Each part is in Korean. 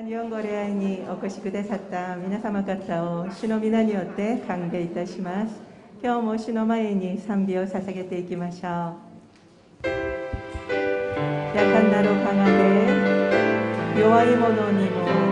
日本語礼拝にお越しくださった皆様方を主の皆によって歓迎いたします。今日も主の前に賛美を捧げていきましょう。やかんなる花で弱い者にも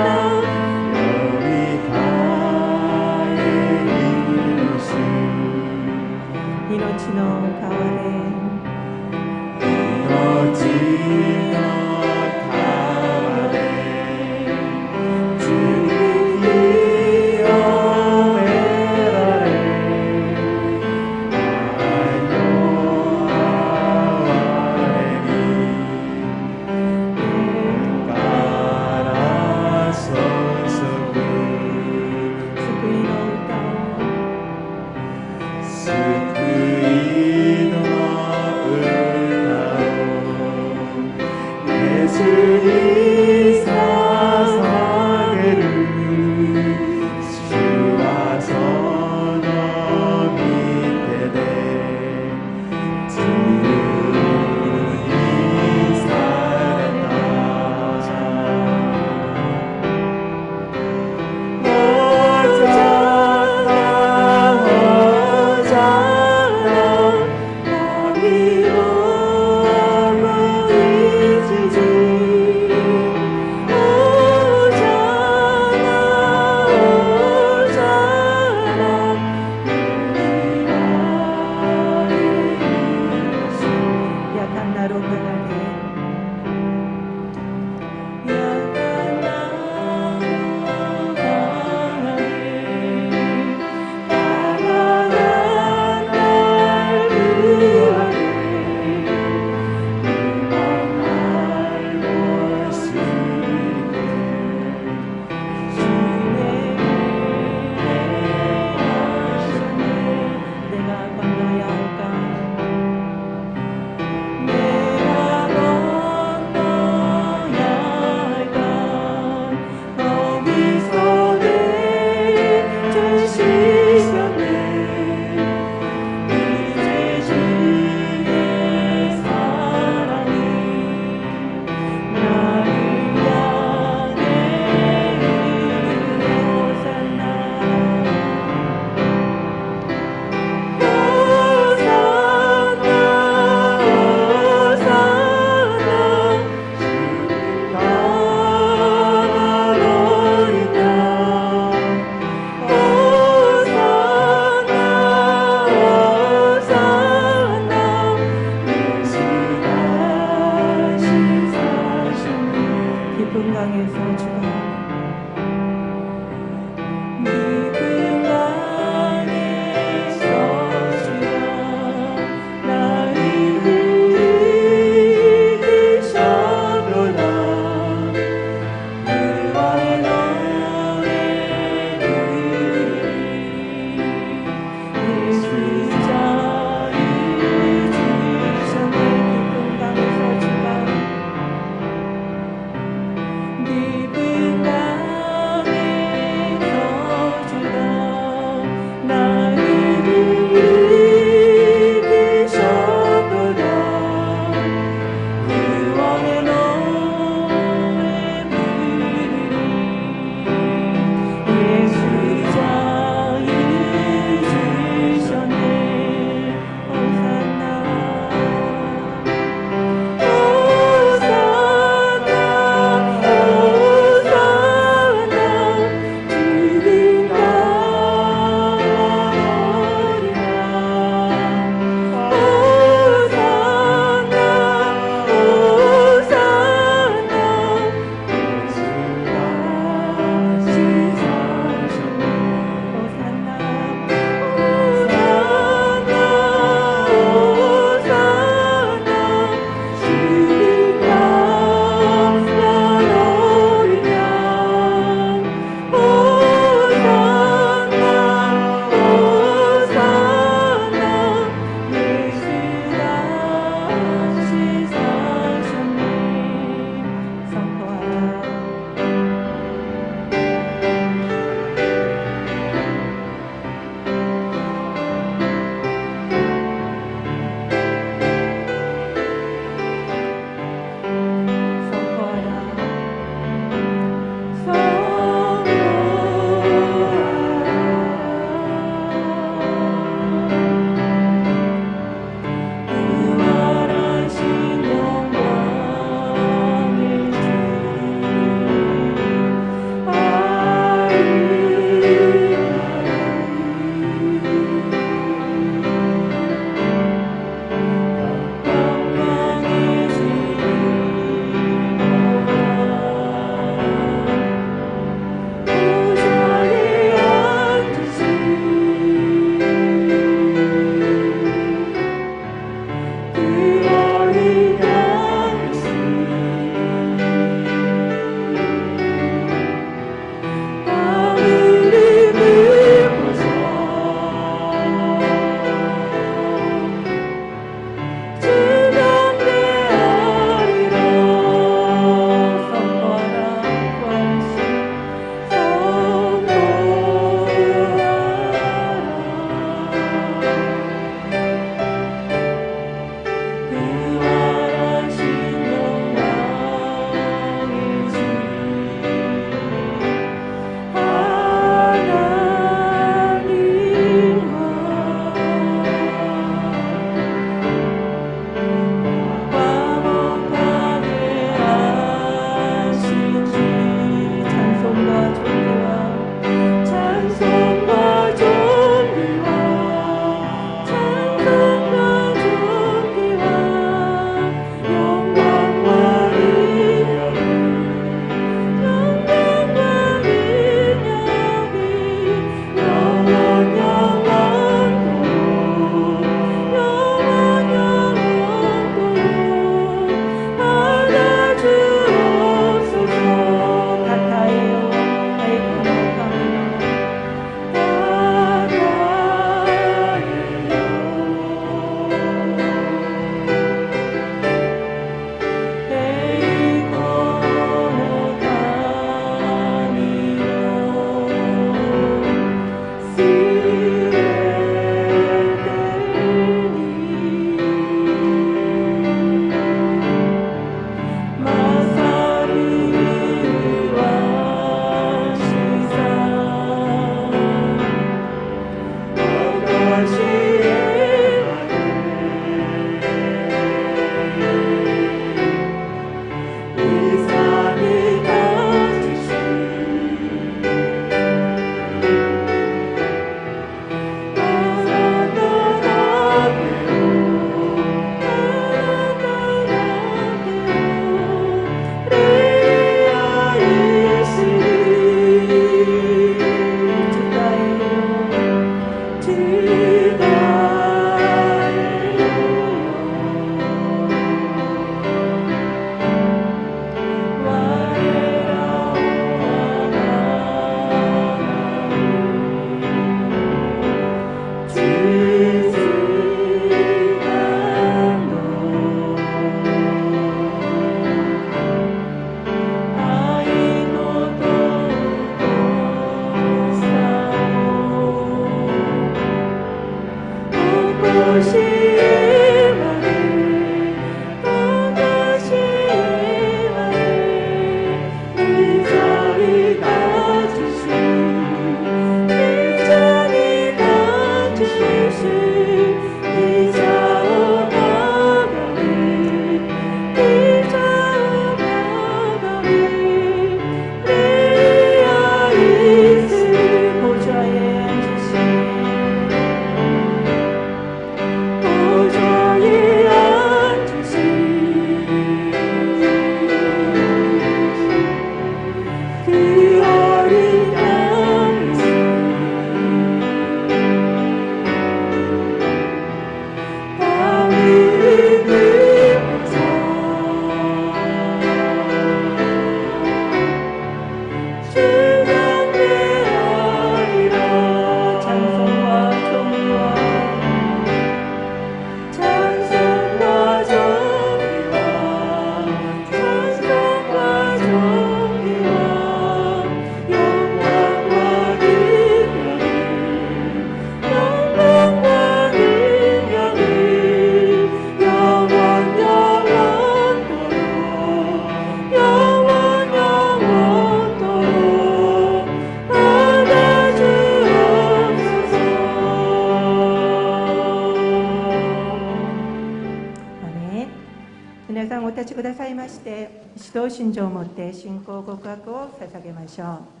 指導信条をもって信仰告白を捧げましょう。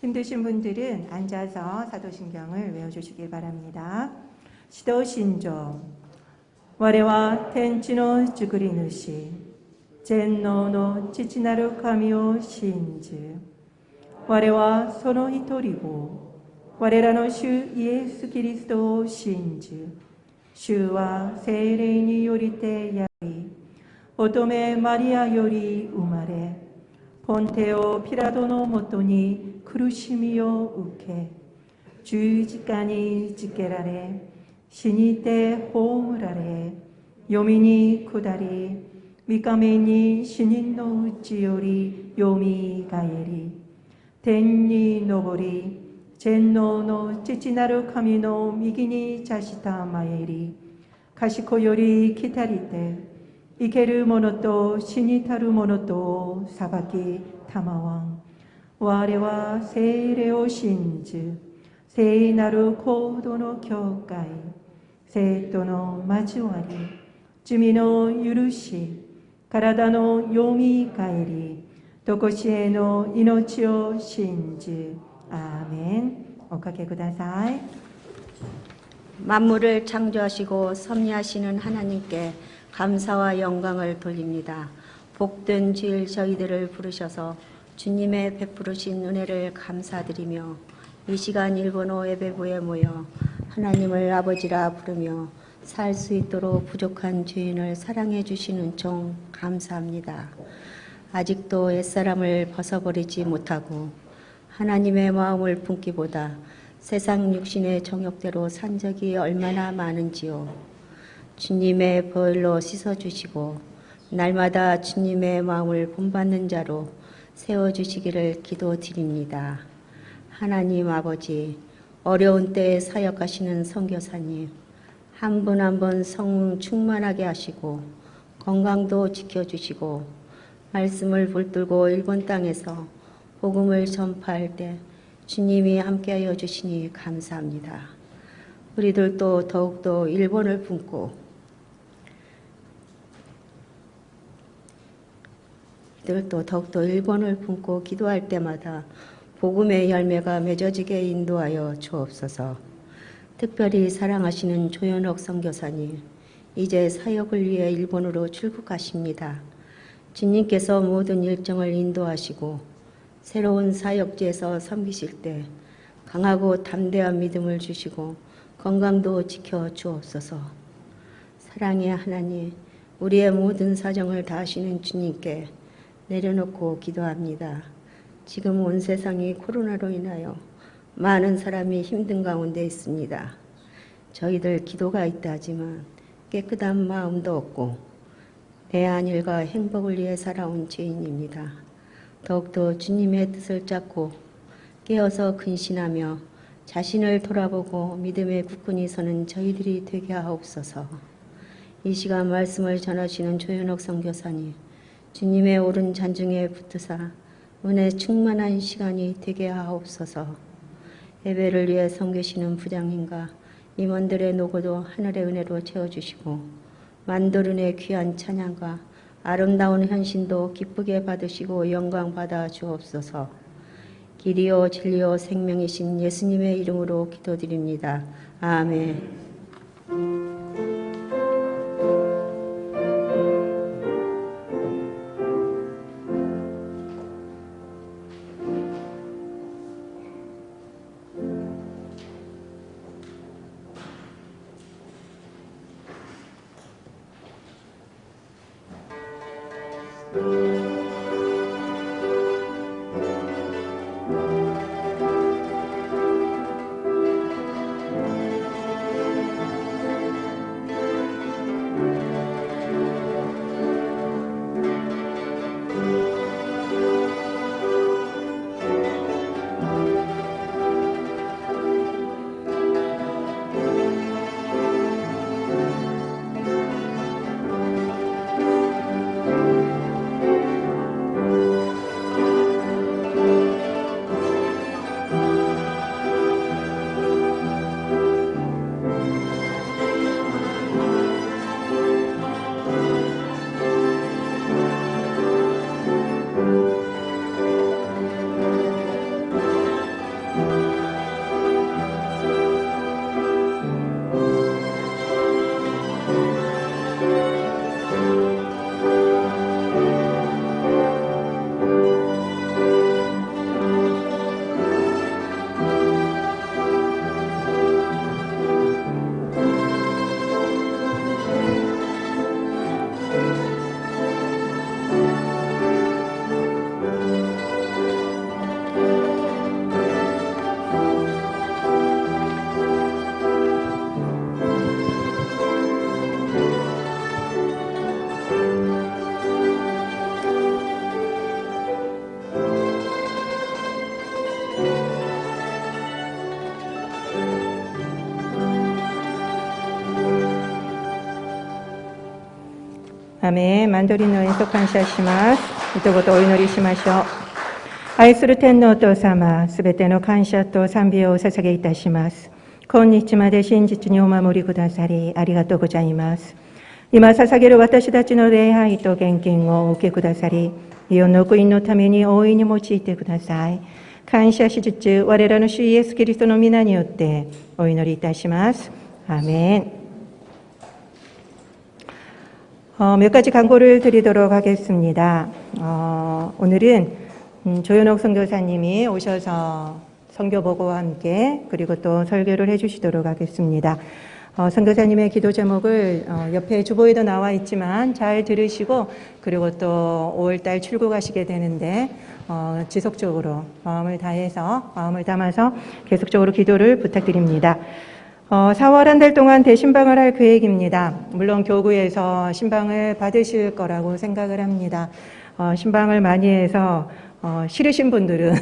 힘드신 분들은 앉아서 사도신경을 외워주시기 바랍니다. 指導信条。我は天地の作り主、全能の父なる神を信じ、我はその一人を、我らの主イエス・キリストを信じ、主は聖霊によりてやり、乙女マリアより生まれ、ポンテオ・ピラトのもとに苦しみを受け、十字架につけられ、死にて葬られ、読みに下り、三日目に死人のうちよりよみがえり、天に昇り、全能の父なる神の右に座したまえり、賢より来たりて、生ける者と死にたる者とを裁きたまわん。我は聖霊を信じ、聖なる行動の教会、生徒の交わり、罪の許し、体のよみがえり、とこしえの命を信じ。アーメン。おかけください。 만물을 창조하시고 섭리하시는 하나님께 감사와 영광을 돌립니다. 복된 주일 저희들을 부르셔서 주님의 베푸르신 은혜를 감사드리며 이 시간 일본어 예배부에 모여 하나님을 아버지라 부르며 살 수 있도록 부족한 죄인을 사랑해 주시는 종 감사합니다. 아직도 옛사람을 벗어버리지 못하고 하나님의 마음을 품기보다 세상 육신의 정욕대로 산 적이 얼마나 많은지요. 주님의 보혈로 씻어주시고 날마다 주님의 마음을 본받는 자로 세워주시기를 기도드립니다. 하나님 아버지, 어려운 때에 사역하시는 선교사님, 한 분 한 분 성령 충만하게 하시고 건강도 지켜주시고 말씀을 붙들고 일본 땅에서 복음을 전파할 때 주님이 함께하여 주시니 감사합니다. 우리들도 더욱더 일본을 품고 기도할 때마다 복음의 열매가 맺어지게 인도하여 주옵소서. 특별히 사랑하시는 조현옥 선교사님, 이제 사역을 위해 일본으로 출국하십니다. 주님께서 모든 일정을 인도하시고 새로운 사역지에서 섬기실 때 강하고 담대한 믿음을 주시고 건강도 지켜 주옵소서. 사랑의 하나님, 우리의 모든 사정을 다 아시는 주님께 내려놓고 기도합니다. 지금 온 세상이 코로나로 인하여 많은 사람이 힘든 가운데 있습니다. 저희들 기도가 있다 하지만 깨끗한 마음도 없고 내 안일과 행복을 위해 살아온 죄인입니다. 더욱더 주님의 뜻을 찾고 깨어서 근신하며 자신을 돌아보고 믿음의 굳건히 서는 저희들이 되게 하옵소서. 이 시간 말씀을 전하시는 조현옥 선교사님, 주님의 오른 잔중에 붙으사 은혜 충만한 시간이 되게 하옵소서. 예배를 위해 섬기시는 부장님과 임원들의 노고도 하늘의 은혜로 채워주시고 만도른의 귀한 찬양과 아름다운 현신도 기쁘게 받으시고 영광 받아 주옵소서. 길이요 진리요 생명이신 예수님의 이름으로 기도드립니다. 아멘. アメン。マンドリンの演奏感謝します。一言お祈りしましょう。愛する天皇お父様、すべての感謝と賛美をお捧げいたします。今日まで真実にお守りくださり、ありがとうございます。今捧げる私たちの礼拝と献金をお受けくださり、イオンの福音のために大いに用いてください。感謝しつつ、我らの主イエスキリストの皆によってお祈りいたします。アーメン。몇 가지 광고를 드리도록 하겠습니다. 오늘은 조현옥 선교사님이 오셔서 선교 보고와 함께 그리고 또 설교를 해주시도록 하겠습니다. 선교사님의 기도 제목을 옆에 주보에도 나와 있지만 잘 들으시고 그리고 또 5월달 출국하시게 되는데 지속적으로 마음을 담아서 계속적으로 기도를 부탁드립니다. 4월 한 달 동안 대신방을 할 계획입니다. 물론 교구에서 신방을 받으실 거라고 생각을 합니다. 신방을 많이 해서 싫으신 분들은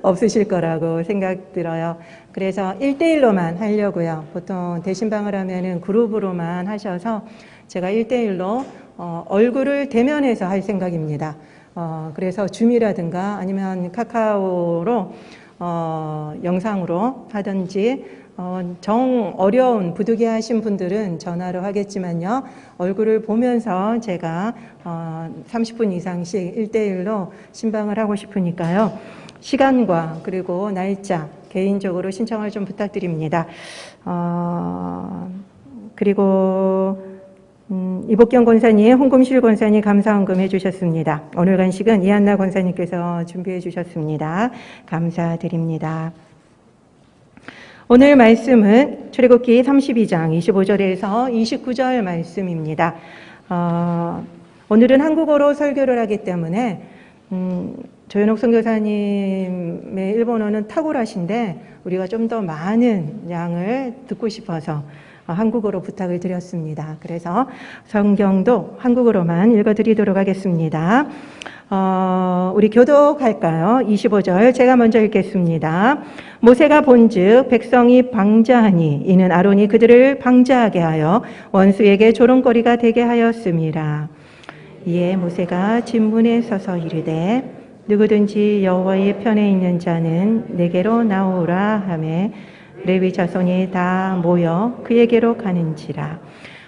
없으실 거라고 생각 들어요. 그래서 1대1로만 하려고요. 보통 대신방을 하면은 그룹으로만 하셔서 제가 1대1로 얼굴을 대면해서 할 생각입니다. 그래서 줌이라든가 아니면 카카오로 영상으로 하든지 정 어려운 부득이하신 분들은 전화로 하겠지만요. 얼굴을 보면서 제가 30분 이상씩 1대1로 신방을 하고 싶으니까요. 시간과 그리고 날짜 개인적으로 신청을 좀 부탁드립니다. 그리고 이복경 권사님, 홍금실 권사님 감사헌금 해주셨습니다. 오늘 간식은 이한나 권사님께서 준비해 주셨습니다. 감사드립니다. 오늘 말씀은 출애굽기 32장 25절에서 29절 말씀입니다. 오늘은 한국어로 설교를 하기 때문에 조현옥 선교사님의 일본어는 탁월하신데 우리가 좀 더 많은 양을 듣고 싶어서 한국어로 부탁을 드렸습니다. 그래서 성경도 한국어로만 읽어드리도록 하겠습니다. 우리 교독할까요? 25절 제가 먼저 읽겠습니다. 모세가 본즉 백성이 방자하니 이는 아론이 그들을 방자하게 하여 원수에게 조롱거리가 되게 하였음이라. 이에 모세가 진문에 서서 이르되 누구든지 여호와의 편에 있는 자는 내게로 나오라 하매 레위 자손이 다 모여 그에게로 가는지라.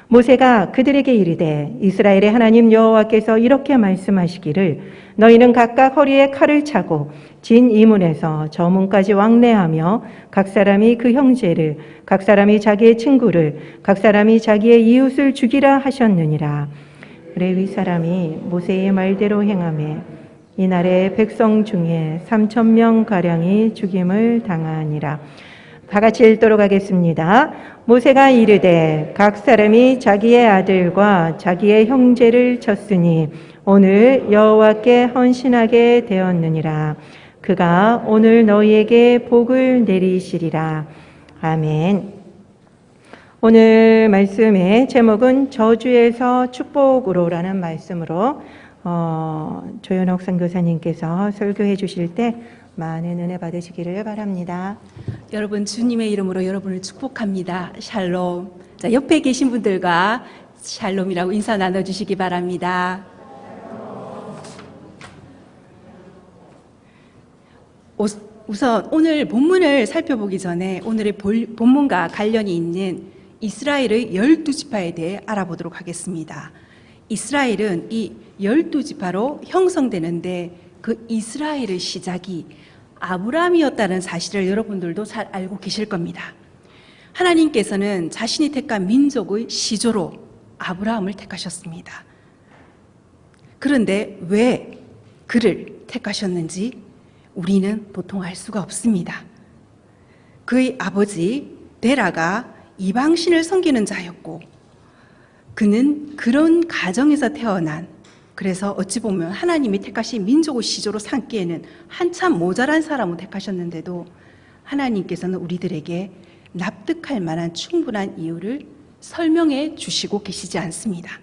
모세가 그들에게 이르되 이스라엘의 하나님 여호와께서 이렇게 말씀하시기를 너희는 각각 허리에 칼을 차고 진 이문에서 저 문까지 왕래하며 각 사람이 그 형제를 각 사람이 자기의 친구를 각 사람이 자기의 이웃을 죽이라 하셨느니라. 레위 사람이 모세의 말대로 행하매 이날에 백성 중에 3,000명 가량이 죽임을 당하니라. 다 같이 읽도록 하겠습니다. 모세가 이르되 각 사람이 자기의 아들과 자기의 형제를 쳤으니 오늘 여호와께 헌신하게 되었느니라. 그가 오늘 너희에게 복을 내리시리라. 아멘. 오늘 말씀의 제목은 저주에서 축복으로라는 말씀으로 조현옥 선교사님께서 설교해 주실 때 많은 은혜 받으시기를 바랍니다. 여러분 주님의 이름으로 여러분을 축복합니다. 샬롬. 자, 옆에 계신 분들과 샬롬이라고 인사 나눠주시기 바랍니다. 우선 오늘 본문을 살펴보기 전에 오늘의 본문과 관련이 있는 이스라엘의 12지파에 대해 알아보도록 하겠습니다. 이스라엘은 이 12지파로 형성되는데 그 이스라엘의 시작이 아브라함이었다는 사실을 여러분들도 잘 알고 계실 겁니다. 하나님께서는 자신이 택한 민족의 시조로 아브라함을 택하셨습니다. 그런데 왜 그를 택하셨는지 우리는 보통 알 수가 없습니다. 그의 아버지 데라가 이방신을 섬기는 자였고 그는 그런 가정에서 태어난, 그래서 어찌 보면 하나님이 택하신 민족의 시조로 삼기에는 한참 모자란 사람을 택하셨는데도 하나님께서는 우리들에게 납득할 만한 충분한 이유를 설명해 주시고 계시지 않습니다.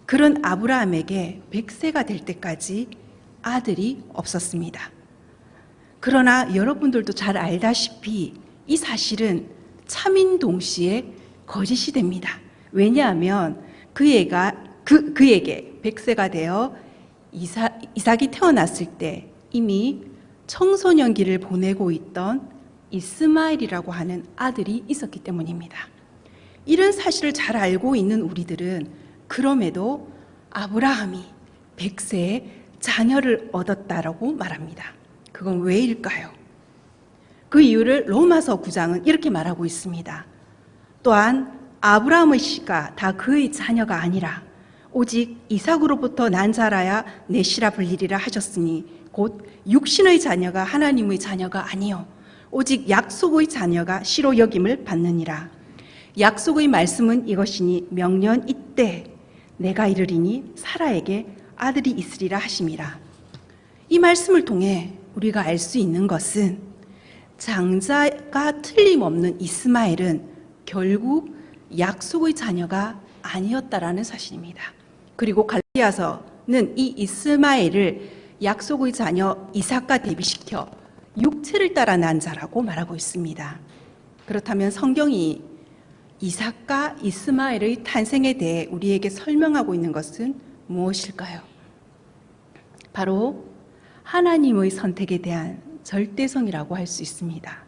그런 아브라함에게 100세가 될 때까지 아들이 없었습니다. 그러나 여러분들도 잘 알다시피 이 사실은 참인 동시에 거짓이 됩니다. 왜냐하면 그 그에게 100세가 되어 이삭이 태어났을 때 이미 청소년기를 보내고 있던 이스마엘이라고 하는 아들이 있었기 때문입니다. 이런 사실을 잘 알고 있는 우리들은 그럼에도 아브라함이 100세에 자녀를 얻었다라고 말합니다. 그건 왜일까요? 그 이유를 로마서 9장은 이렇게 말하고 있습니다. 또한 아브라함의 씨가 다 그의 자녀가 아니라 오직 이삭으로부터 난 자라야 내 씨라 불리리라 하셨으니 곧 육신의 자녀가 하나님의 자녀가 아니요 오직 약속의 자녀가 씨로 여김을 받느니라. 약속의 말씀은 이것이니 명년 이때 내가 이르리니 사라에게 아들이 있으리라 하심이라. 이 말씀을 통해 우리가 알 수 있는 것은 장자가 틀림없는 이스마엘은 결국 약속의 자녀가 아니었다라는 사실입니다. 그리고 갈라디아서는 이 이스마엘을 약속의 자녀 이삭과 대비시켜 육체를 따라 난 자라고 말하고 있습니다. 그렇다면 성경이 이삭과 이스마엘의 탄생에 대해 우리에게 설명하고 있는 것은 무엇일까요? 바로 하나님의 선택에 대한 절대성이라고 할 수 있습니다.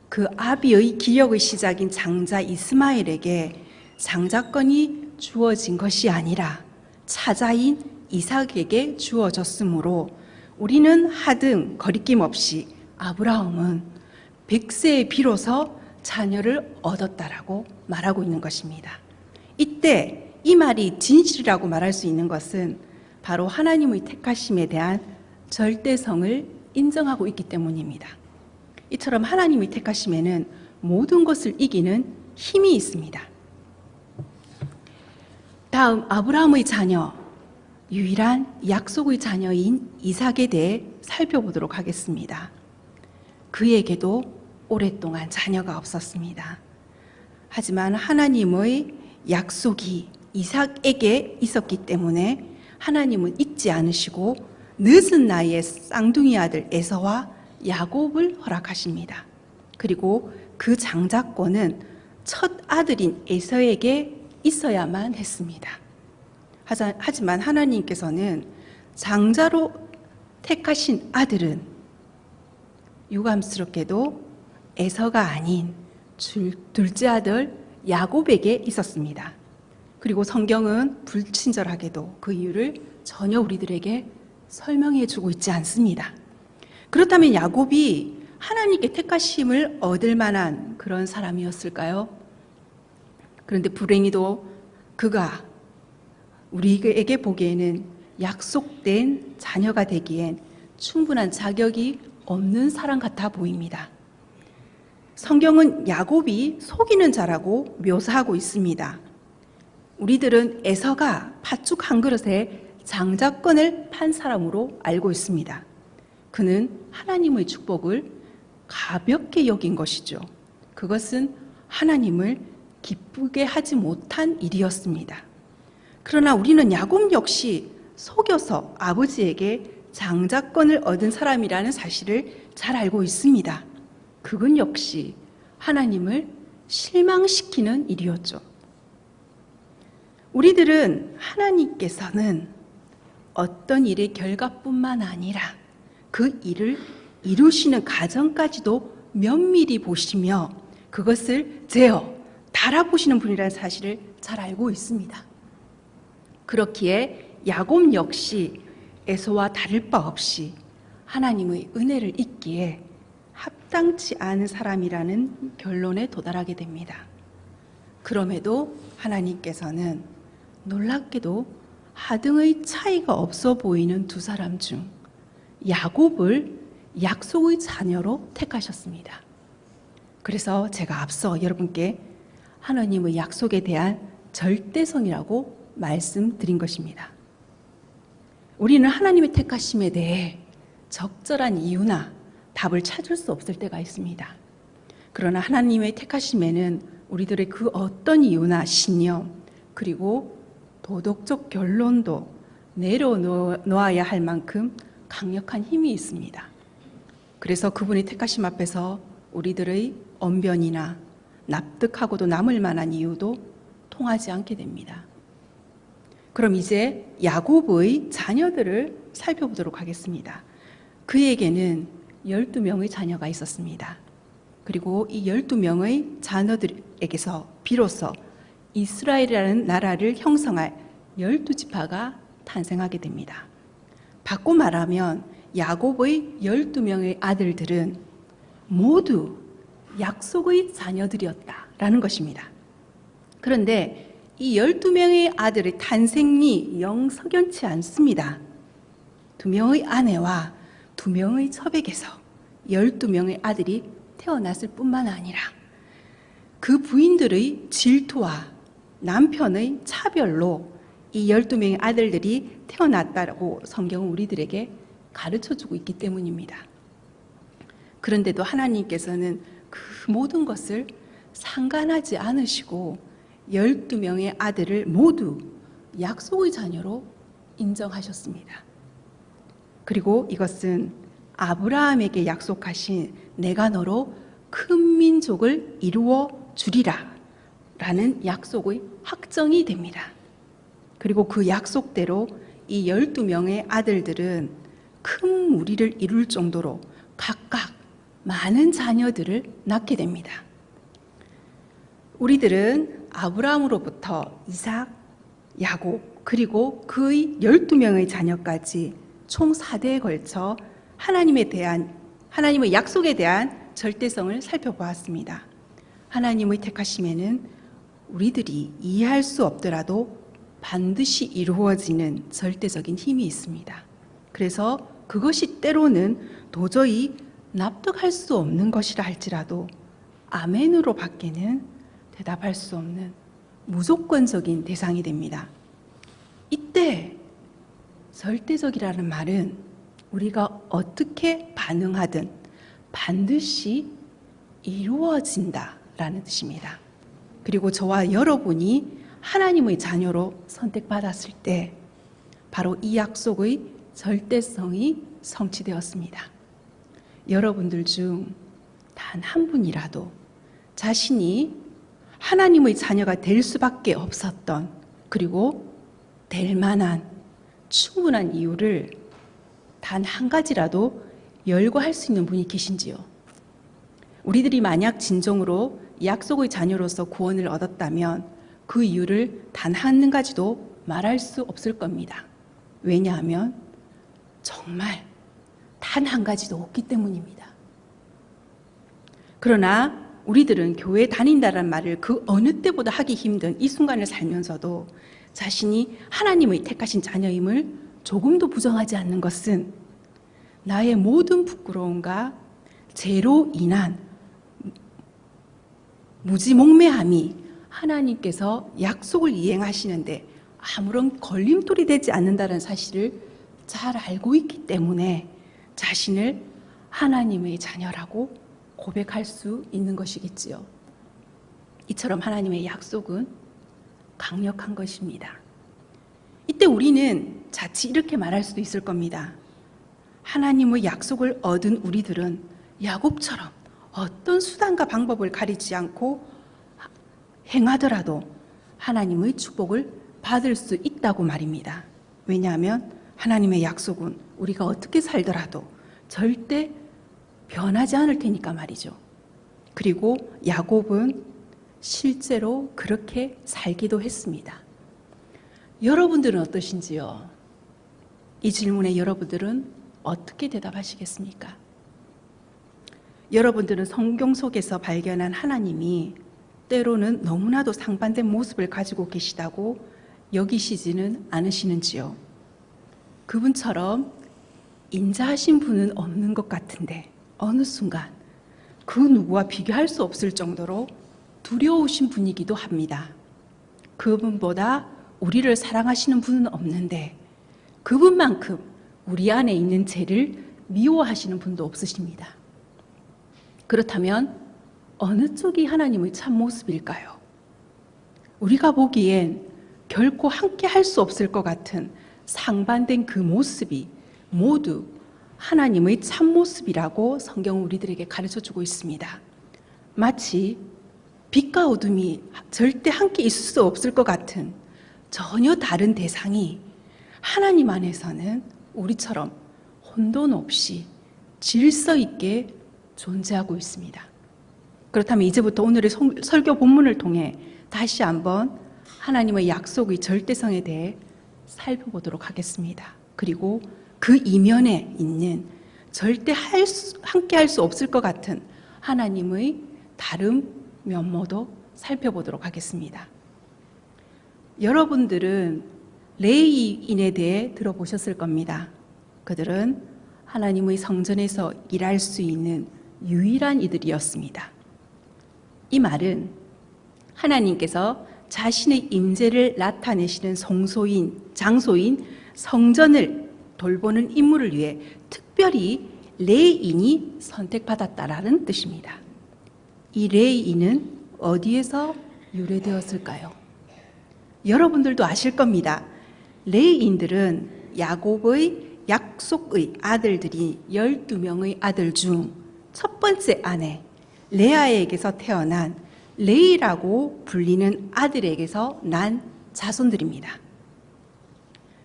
그 아비의 기력의 시작인 장자 이스마엘에게 장자권이 주어진 것이 아니라 차자인 이삭에게 주어졌으므로 우리는 하등 거리낌 없이 아브라함은 100세에 비로소 자녀를 얻었다라고 말하고 있는 것입니다. 이때 이 말이 진실이라고 말할 수 있는 것은 바로 하나님의 택하심에 대한 절대성을 인정하고 있기 때문입니다. 이처럼 하나님의 택하심에는 모든 것을 이기는 힘이 있습니다. 다음 아브라함의 자녀, 유일한 약속의 자녀인 이삭에 대해 살펴보도록 하겠습니다. 그에게도 오랫동안 자녀가 없었습니다. 하지만 하나님의 약속이 이삭에게 있었기 때문에 하나님은 잊지 않으시고 늦은 나이에 쌍둥이 아들 에서와 야곱을 허락하십니다. 그리고 그 장자권은 첫 아들인 에서에게 있어야만 했습니다. 하지만 하나님께서는 장자로 택하신 아들은 유감스럽게도 에서가 아닌 둘째 아들 야곱에게 있었습니다. 그리고 성경은 불친절하게도 그 이유를 전혀 우리들에게 설명해 주고 있지 않습니다. 그렇다면 야곱이 하나님께 택하심을 얻을 만한 그런 사람이었을까요? 그런데 불행히도 그가 우리에게 보기에는 약속된 자녀가 되기엔 충분한 자격이 없는 사람 같아 보입니다. 성경은 야곱이 속이는 자라고 묘사하고 있습니다. 우리들은 에서가 팥죽 한 그릇에 장자권을 판 사람으로 알고 있습니다. 그는 하나님의 축복을 가볍게 여긴 것이죠. 그것은 하나님을 기쁘게 하지 못한 일이었습니다. 그러나 우리는 야곱 역시 속여서 아버지에게 장자권을 얻은 사람이라는 사실을 잘 알고 있습니다. 그건 역시 하나님을 실망시키는 일이었죠. 우리들은 하나님께서는 어떤 일의 결과뿐만 아니라 그 일을 이루시는 과정까지도 면밀히 보시며 그것을 제어, 달아보시는 분이라는 사실을 잘 알고 있습니다. 그렇기에 야곱 역시 에서와 다를 바 없이 하나님의 은혜를 잊기에 합당치 않은 사람이라는 결론에 도달하게 됩니다. 그럼에도 하나님께서는 놀랍게도 하등의 차이가 없어 보이는 두 사람 중 야곱을 약속의 자녀로 택하셨습니다. 그래서 제가 앞서 여러분께 하나님의 약속에 대한 절대성이라고 말씀드린 것입니다. 우리는 하나님의 택하심에 대해 적절한 이유나 답을 찾을 수 없을 때가 있습니다. 그러나 하나님의 택하심에는 우리들의 그 어떤 이유나 신념 그리고 도덕적 결론도 내려놓아야 할 만큼 강력한 힘이 있습니다. 그래서 그분의 택하심 앞에서 우리들의 언변이나 납득하고도 남을 만한 이유도 통하지 않게 됩니다. 그럼 이제 야곱의 자녀들을 살펴보도록 하겠습니다. 그에게는 12명의 자녀가 있었습니다. 그리고 이 12명의 자녀들에게서 비로소 이스라엘이라는 나라를 형성할 12지파가 탄생하게 됩니다. 바꿔 말하면 야곱의 12명의 아들들은 모두 약속의 자녀들이었다라는 것입니다. 그런데 이 12명의 아들의 탄생이 영 석연치 않습니다. 2명의 아내와 2명의 첩에게서 12명의 아들이 태어났을 뿐만 아니라 그 부인들의 질투와 남편의 차별로 이 12명의 아들들이 태어났다고 성경은 우리들에게 가르쳐주고 있기 때문입니다. 그런데도 하나님께서는 그 모든 것을 상관하지 않으시고 12명의 아들을 모두 약속의 자녀로 인정하셨습니다. 그리고 이것은 아브라함에게 약속하신 내가 너로 큰 민족을 이루어 주리라 라는 약속의 확정이 됩니다. 그리고 그 약속대로 이 12명의 아들들은 큰 무리를 이룰 정도로 각각 많은 자녀들을 낳게 됩니다. 우리들은 아브라함으로부터 이삭, 야곱, 그리고 그의 12명의 자녀까지 총 4대에 걸쳐 하나님의 약속에 대한 절대성을 살펴보았습니다. 하나님의 택하심에는 우리들이 이해할 수 없더라도 반드시 이루어지는 절대적인 힘이 있습니다. 그래서 그것이 때로는 도저히 납득할 수 없는 것이라 할지라도 아멘으로 밖에는 대답할 수 없는 무조건적인 대상이 됩니다. 이때 절대적이라는 말은 우리가 어떻게 반응하든 반드시 이루어진다라는 뜻입니다. 그리고 저와 여러분이 하나님의 자녀로 선택받았을 때 바로 이 약속의 절대성이 성취되었습니다. 여러분들 중 단 한 분이라도 자신이 하나님의 자녀가 될 수밖에 없었던 그리고 될 만한 충분한 이유를 단 한 가지라도 열거할 수 있는 분이 계신지요? 우리들이 만약 진정으로 약속의 자녀로서 구원을 얻었다면 그 이유를 단 한 가지도 말할 수 없을 겁니다. 왜냐하면 정말 단 한 가지도 없기 때문입니다. 그러나 우리들은 교회 다닌다는 말을 그 어느 때보다 하기 힘든 이 순간을 살면서도 자신이 하나님의 택하신 자녀임을 조금도 부정하지 않는 것은 나의 모든 부끄러움과 죄로 인한 무지몽매함이 하나님께서 약속을 이행하시는데 아무런 걸림돌이 되지 않는다는 사실을 잘 알고 있기 때문에 자신을 하나님의 자녀라고 고백할 수 있는 것이겠지요. 이처럼 하나님의 약속은 강력한 것입니다. 이때 우리는 자칫 이렇게 말할 수도 있을 겁니다. 하나님의 약속을 얻은 우리들은 야곱처럼 어떤 수단과 방법을 가리지 않고 행하더라도 하나님의 축복을 받을 수 있다고 말입니다. 왜냐하면 하나님의 약속은 우리가 어떻게 살더라도 절대 변하지 않을 테니까 말이죠. 그리고 야곱은 실제로 그렇게 살기도 했습니다. 여러분들은 어떠신지요? 이 질문에 여러분들은 어떻게 대답하시겠습니까? 여러분들은 성경 속에서 발견한 하나님이 때로는 너무나도 상반된 모습을 가지고 계시다고 여기시지는 않으시는지요? 그분처럼 인자하신 분은 없는 것 같은데 어느 순간 그 누구와 비교할 수 없을 정도로 두려우신 분이기도 합니다. 그분보다 우리를 사랑하시는 분은 없는데 그분만큼 우리 안에 있는 죄를 미워하시는 분도 없으십니다. 그렇다면 어느 쪽이 하나님의 참 모습일까요? 우리가 보기엔 결코 함께 할 수 없을 것 같은 상반된 그 모습이 모두 하나님의 참 모습이라고 성경은 우리들에게 가르쳐주고 있습니다. 마치 빛과 어둠이 절대 함께 있을 수 없을 것 같은 전혀 다른 대상이 하나님 안에서는 우리처럼 혼돈 없이 질서 있게 존재하고 있습니다. 그렇다면 이제부터 오늘의 설교 본문을 통해 다시 한번 하나님의 약속의 절대성에 대해 살펴보도록 하겠습니다. 그리고 그 이면에 있는 절대 함께 할 수 없을 것 같은 하나님의 다른 면모도 살펴보도록 하겠습니다. 여러분들은 레위인에 대해 들어보셨을 겁니다. 그들은 하나님의 성전에서 일할 수 있는 유일한 이들이었습니다. 이 말은 하나님께서 자신의 임재를 나타내시는 장소인 성전을 돌보는 임무를 위해 특별히 레위인이 선택받았다라는 뜻입니다. 이 레위인은 어디에서 유래되었을까요? 여러분들도 아실 겁니다. 레위인들은 야곱의 약속의 아들들이 12명의 아들 중 첫 번째 아내 레아에게서 태어난 레이라고 불리는 아들에게서 난 자손들입니다.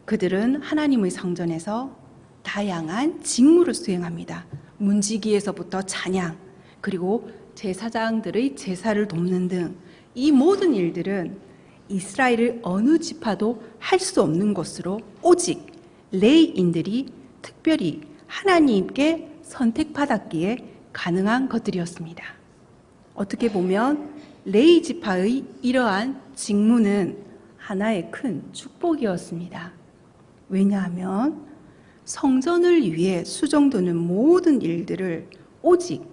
그들은 하나님의 성전에서 다양한 직무를 수행합니다. 문지기에서부터 찬양, 그리고 제사장들의 제사를 돕는 등 이 모든 일들은 이스라엘의 어느 지파도 할 수 없는 것으로 오직 레위인들이 특별히 하나님께 선택받았기에 가능한 것들이었습니다. 어떻게 보면 레위 지파의 이러한 직무는 하나의 큰 축복이었습니다. 왜냐하면 성전을 위해 수정되는 모든 일들을 오직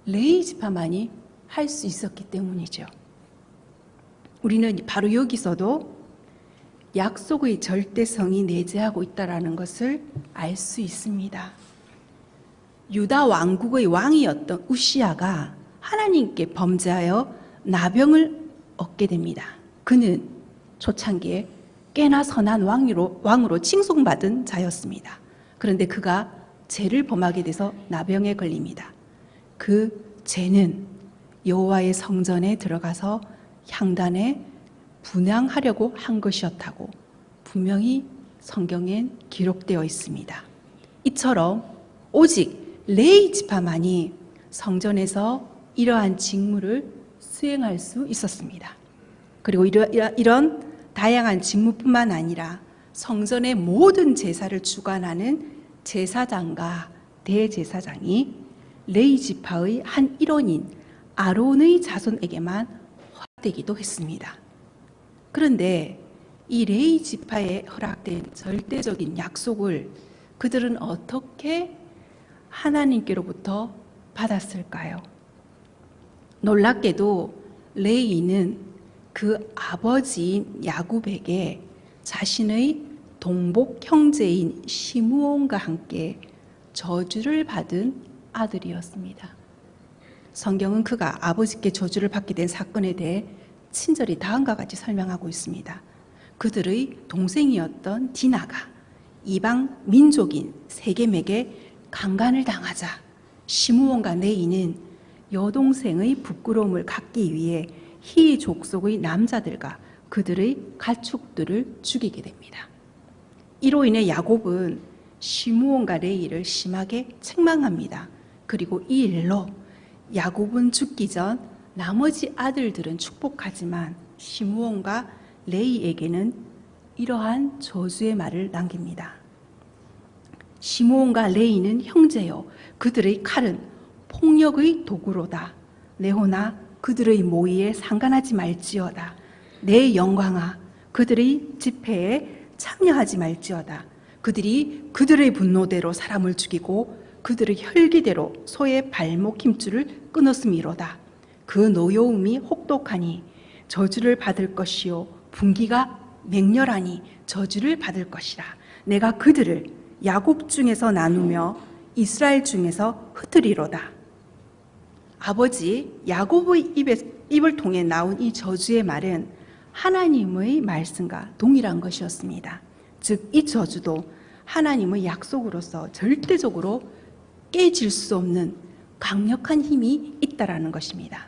레위 지파만이 할 수 있었기 때문이죠. 우리는 바로 여기서도 약속의 절대성이 내재하고 있다는 것을 알 수 있습니다. 유다 왕국의 왕이었던 우시야가 하나님께 범죄하여 나병을 얻게 됩니다. 그는 초창기에 꽤나 선한 왕으로 칭송받은 자였습니다. 그런데 그가 죄를 범하게 돼서 나병에 걸립니다. 그 죄는 여호와의 성전에 들어가서 향단에 분향하려고 한 것이었다고 분명히 성경엔 기록되어 있습니다. 이처럼 오직 레위 지파만이 성전에서 이러한 직무를 수행할 수 있었습니다. 그리고 이런 다양한 직무뿐만 아니라 성전의 모든 제사를 주관하는 제사장과 대제사장이 레위 지파의 한 일원인 아론의 자손에게만 허락되기도 했습니다. 그런데 이 레위 지파에 허락된 절대적인 약속을 그들은 어떻게 하나님께로부터 받았을까요? 놀랍게도 레위는 그 아버지인 야곱에게 자신의 동복 형제인 시므온과 함께 저주를 받은 아들이었습니다. 성경은 그가 아버지께 저주를 받게 된 사건에 대해 친절히 다음과 같이 설명하고 있습니다. 그들의 동생이었던 디나가 이방 민족인 세겜에게 강간을 당하자 시므온과 레위는 여동생의 부끄러움을 갖기 위해 히 족속의 남자들과 그들의 가축들을 죽이게 됩니다. 이로 인해 야곱은 시므온과 레위를 심하게 책망합니다. 그리고 이 일로 야곱은 죽기 전 나머지 아들들은 축복하지만 시므온과 레위에게는 이러한 저주의 말을 남깁니다. 시므온과 레위는 형제요, 그들의 칼은 폭력의 도구로다. 내호나 그들의 모의에 상관하지 말지어다. 내 영광아, 그들의 집회에 참여하지 말지어다. 그들이 그들의 분노대로 사람을 죽이고 그들의 혈기대로 소의 발목 힘줄을 끊었음이로다. 그 노여움이 혹독하니 저주를 받을 것이요 분기가 맹렬하니 저주를 받을 것이라. 내가 그들을 야곱 중에서 나누며 이스라엘 중에서 흩으리로다. 아버지 야곱의 입을 통해 나온 이 저주의 말은 하나님의 말씀과 동일한 것이었습니다. 즉 이 저주도 하나님의 약속으로서 절대적으로 깨질 수 없는 강력한 힘이 있다라는 것입니다.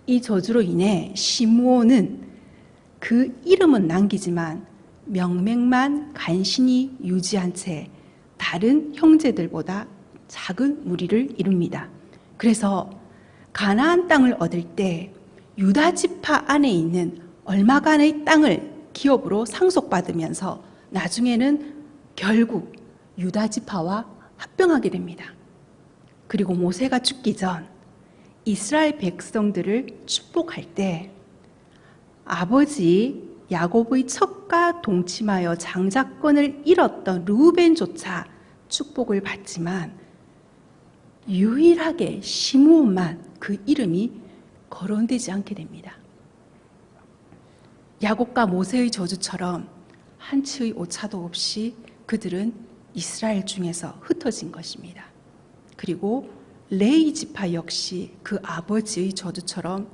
이 저주로 인해 시므온은 그 이름은 남기지만 명맥만 간신히 유지한 채 다른 형제들보다 작은 무리를 이룹니다. 그래서 가나안 땅을 얻을 때 유다 지파 안에 있는 얼마간의 땅을 기업으로 상속받으면서 나중에는 결국 유다 지파와 합병하게 됩니다. 그리고 모세가 죽기 전 이스라엘 백성들을 축복할 때 아버지 야곱의 척과 동침하여 장자권을 잃었던 르우벤조차 축복을 받지만 유일하게 시므온만 그 이름이 거론되지 않게 됩니다. 야곱과 모세의 저주처럼 한치의 오차도 없이 그들은 이스라엘 중에서 흩어진 것입니다. 그리고 레위 지파 역시 그 아버지의 저주처럼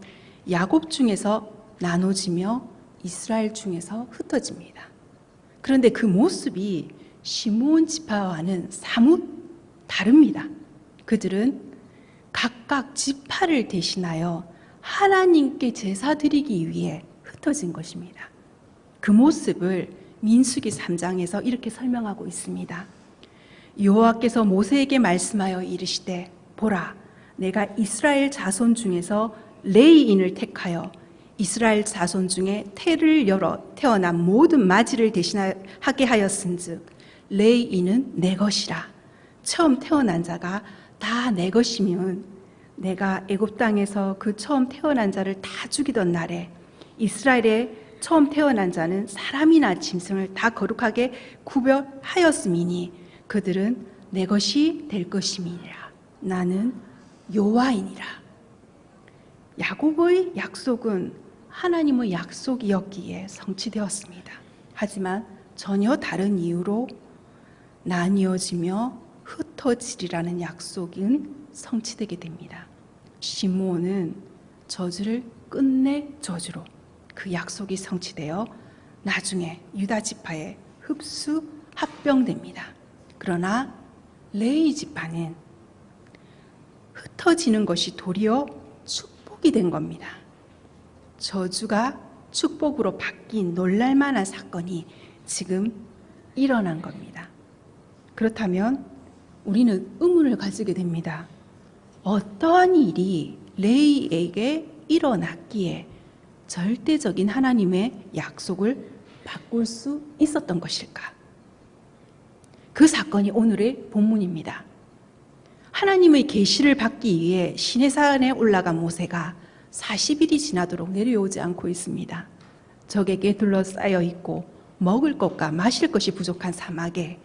야곱 중에서 나눠지며 이스라엘 중에서 흩어집니다. 그런데 그 모습이 시므온 지파와는 사뭇 다릅니다. 그들은 각각 지파를 대신하여 하나님께 제사 드리기 위해 흩어진 것입니다. 그 모습을 민수기 3장에서 이렇게 설명하고 있습니다. 여호와께서 모세에게 말씀하여 이르시되 보라, 내가 이스라엘 자손 중에서 레위인을 택하여 이스라엘 자손 중에 태를 열어 태어난 모든 마지를 대신하게 하였은즉 레위인은 내 것이라. 처음 태어난 자가 다 내 것이면 내가 애굽 땅에서 그 처음 태어난 자를 다 죽이던 날에 이스라엘의 처음 태어난 자는 사람이나 짐승을 다 거룩하게 구별하였음이니 그들은 내 것이 될 것임이니라. 나는 여호와이니라. 야곱의 약속은 하나님의 약속이었기에 성취되었습니다. 하지만 전혀 다른 이유로 나뉘어지며 흩어지리라는 약속은 성취되게 됩니다. 시므온은 저주를 끝내 저주로 그 약속이 성취되어 나중에 유다 지파에 흡수 합병됩니다. 그러나 레위 지파는 흩어지는 것이 도리어 축복이 된 겁니다. 저주가 축복으로 바뀐 놀랄만한 사건이 지금 일어난 겁니다. 그렇다면 우리는 의문을 가지게 됩니다. 어떠한 일이 레위에게 일어났기에 절대적인 하나님의 약속을 바꿀 수 있었던 것일까? 그 사건이 오늘의 본문입니다. 하나님의 계시를 받기 위해 시내산에 올라간 모세가 40일이 지나도록 내려오지 않고 있습니다. 적에게 둘러싸여 있고 먹을 것과 마실 것이 부족한 사막에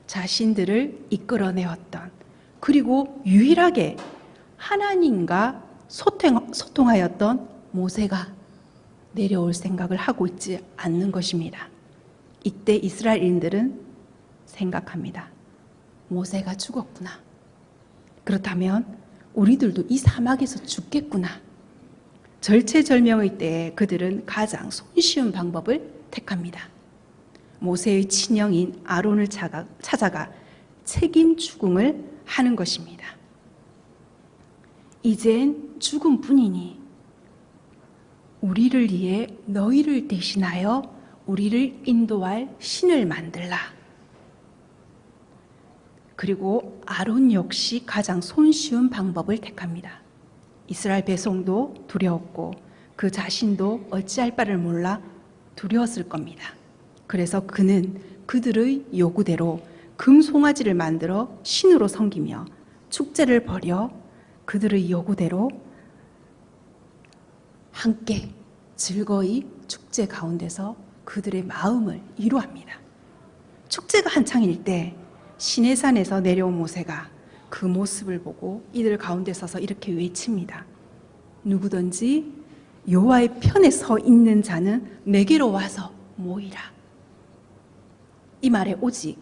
자신들을 이끌어내었던, 그리고 유일하게 하나님과 소통하였던 모세가 내려올 생각을 하고 있지 않는 것입니다. 이때 이스라엘인들은 생각합니다. 모세가 죽었구나. 그렇다면 우리들도 이 사막에서 죽겠구나. 절체절명의 때에 그들은 가장 손쉬운 방법을 택합니다. 모세의 친형인 아론을 찾아가 책임 추궁을 하는 것입니다. 이젠 죽은 뿐이니 우리를 위해 너희를 대신하여 우리를 인도할 신을 만들라. 그리고 아론 역시 가장 손쉬운 방법을 택합니다. 이스라엘 백성도 두려웠고 그 자신도 어찌할 바를 몰라 두려웠을 겁니다. 그래서 그는 그들의 요구대로 금송아지를 만들어 신으로 섬기며 축제를 벌여 그들의 요구대로 함께 즐거이 축제 가운데서 그들의 마음을 이루합니다. 축제가 한창일 때 시내산에서 내려온 모세가 그 모습을 보고 이들 가운데 서서 이렇게 외칩니다. 누구든지 여호와의 편에 서 있는 자는 내게로 와서 모이라. 이 말에 오직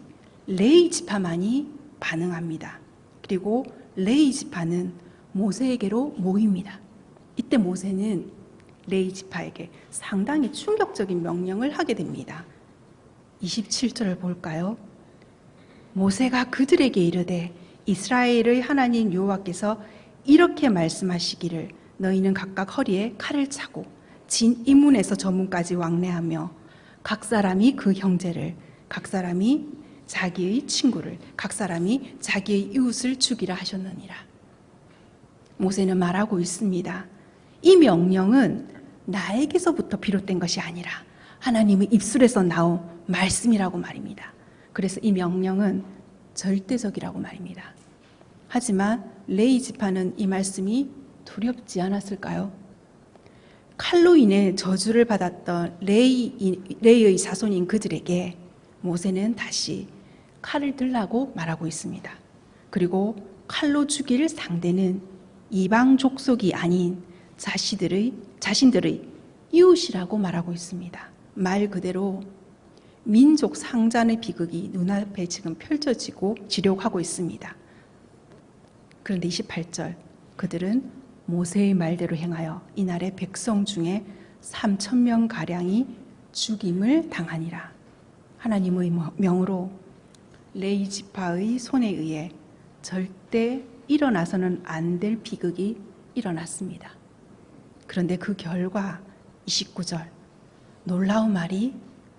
레위 지파만이 반응합니다. 그리고 레위 지파는 모세에게로 모입니다. 이때 모세는 레위 지파에게 상당히 충격적인 명령을 하게 됩니다. 27절을 볼까요? 모세가 그들에게 이르되 이스라엘의 하나님 여호와께서 이렇게 말씀하시기를 너희는 각각 허리에 칼을 차고 진인문에서 저문까지 왕래하며 각 사람이 그 형제를, 각 사람이 자기의 친구를, 각 사람이 자기의 이웃을 죽이라 하셨느니라. 모세는 말하고 있습니다. 이 명령은 나에게서부터 비롯된 것이 아니라 하나님의 입술에서 나온 말씀이라고 말입니다. 그래서 이 명령은 절대적이라고 말입니다. 하지만 레위 지파는 이 말씀이 두렵지 않았을까요? 칼로 인해 저주를 받았던 레위의 자손인 그들에게 모세는 다시 칼을 들라고 말하고 있습니다. 그리고 칼로 죽일 상대는 이방 족속이 아닌 자신들의 이웃이라고 말하고 있습니다. 말 그대로 민족 상잔의 비극이 눈앞에 지금 펼쳐지고 지려하고 있습니다. 그런데 28절, 그들은 모세의 말대로 행하여 이날에 백성 중에 3,000명 가량이 죽임을 당하니라. 하나님의 명으로 레위 지파의 손에 의해 절대 일어나서는 안 될 비극이 일어났습니다. 그런데 그 결과 29절, 놀라운 말이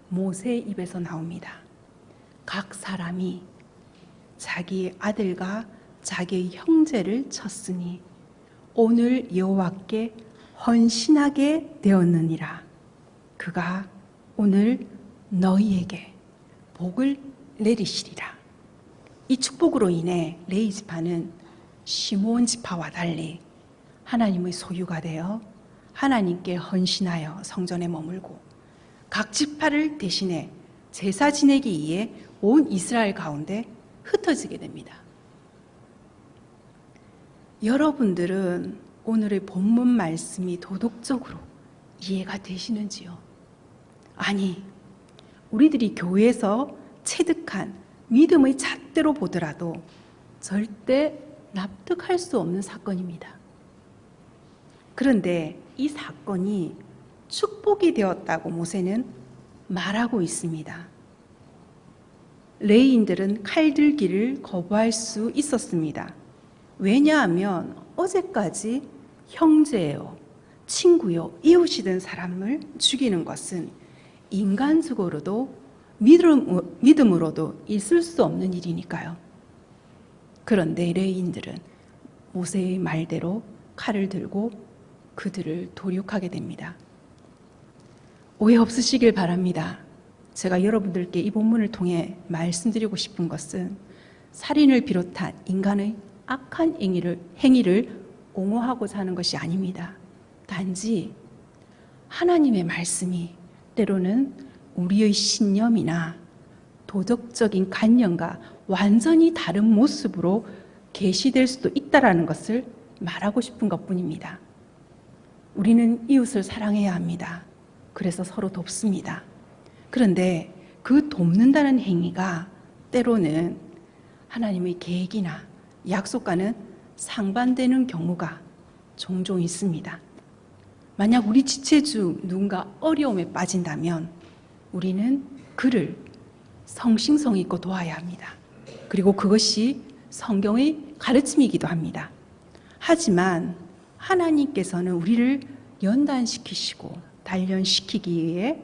모세의 입에서 나옵니다. 각 사람이 자기의 아들과 자기의 형제를 쳤으니 오늘 여호와께 헌신하게 되었느니라. 그가 오늘 너희에게 복을 내리시리라. 이 축복으로 인해 레위 지파는 시므온 지파와 달리 하나님의 소유가 되어 하나님께 헌신하여 성전에 머물고 각 지파를 대신해 제사 지내기 위해 온 이스라엘 가운데 흩어지게 됩니다. 여러분들은 오늘의 본문 말씀이 도덕적으로 이해가 되시는지요? 아니, 우리들이 교회에서 체득한 믿음의 잣대로 보더라도 절대 납득할 수 없는 사건입니다. 그런데 이 사건이 축복이 되었다고 모세는 말하고 있습니다. 레위인들은 칼 들기를 거부할 수 있었습니다. 왜냐하면 어제까지 형제요, 친구요, 이웃이던 사람을 죽이는 것은 인간적으로도 믿음으로도 있을 수 없는 일이니까요. 그런데 레위인들은 모세의 말대로 칼을 들고 그들을 도륙하게 됩니다. 오해 없으시길 바랍니다. 제가 여러분들께 이 본문을 통해 말씀드리고 싶은 것은 살인을 비롯한 인간의 악한 행위를 옹호하고자 하는 것이 아닙니다. 단지 하나님의 말씀이 때로는 우리의 신념이나 도덕적인 관념과 완전히 다른 모습으로 계시될 수도 있다는 것을 말하고 싶은 것뿐입니다. 우리는 이웃을 사랑해야 합니다. 그래서 서로 돕습니다. 그런데 그 돕는다는 행위가 때로는 하나님의 계획이나 약속과는 상반되는 경우가 종종 있습니다. 만약 우리 지체 중 누군가 어려움에 빠진다면 우리는 그를 성심성 있고 도와야 합니다. 그리고 그것이 성경의 가르침이기도 합니다. 하지만 하나님께서는 우리를 연단시키시고 단련시키기 위해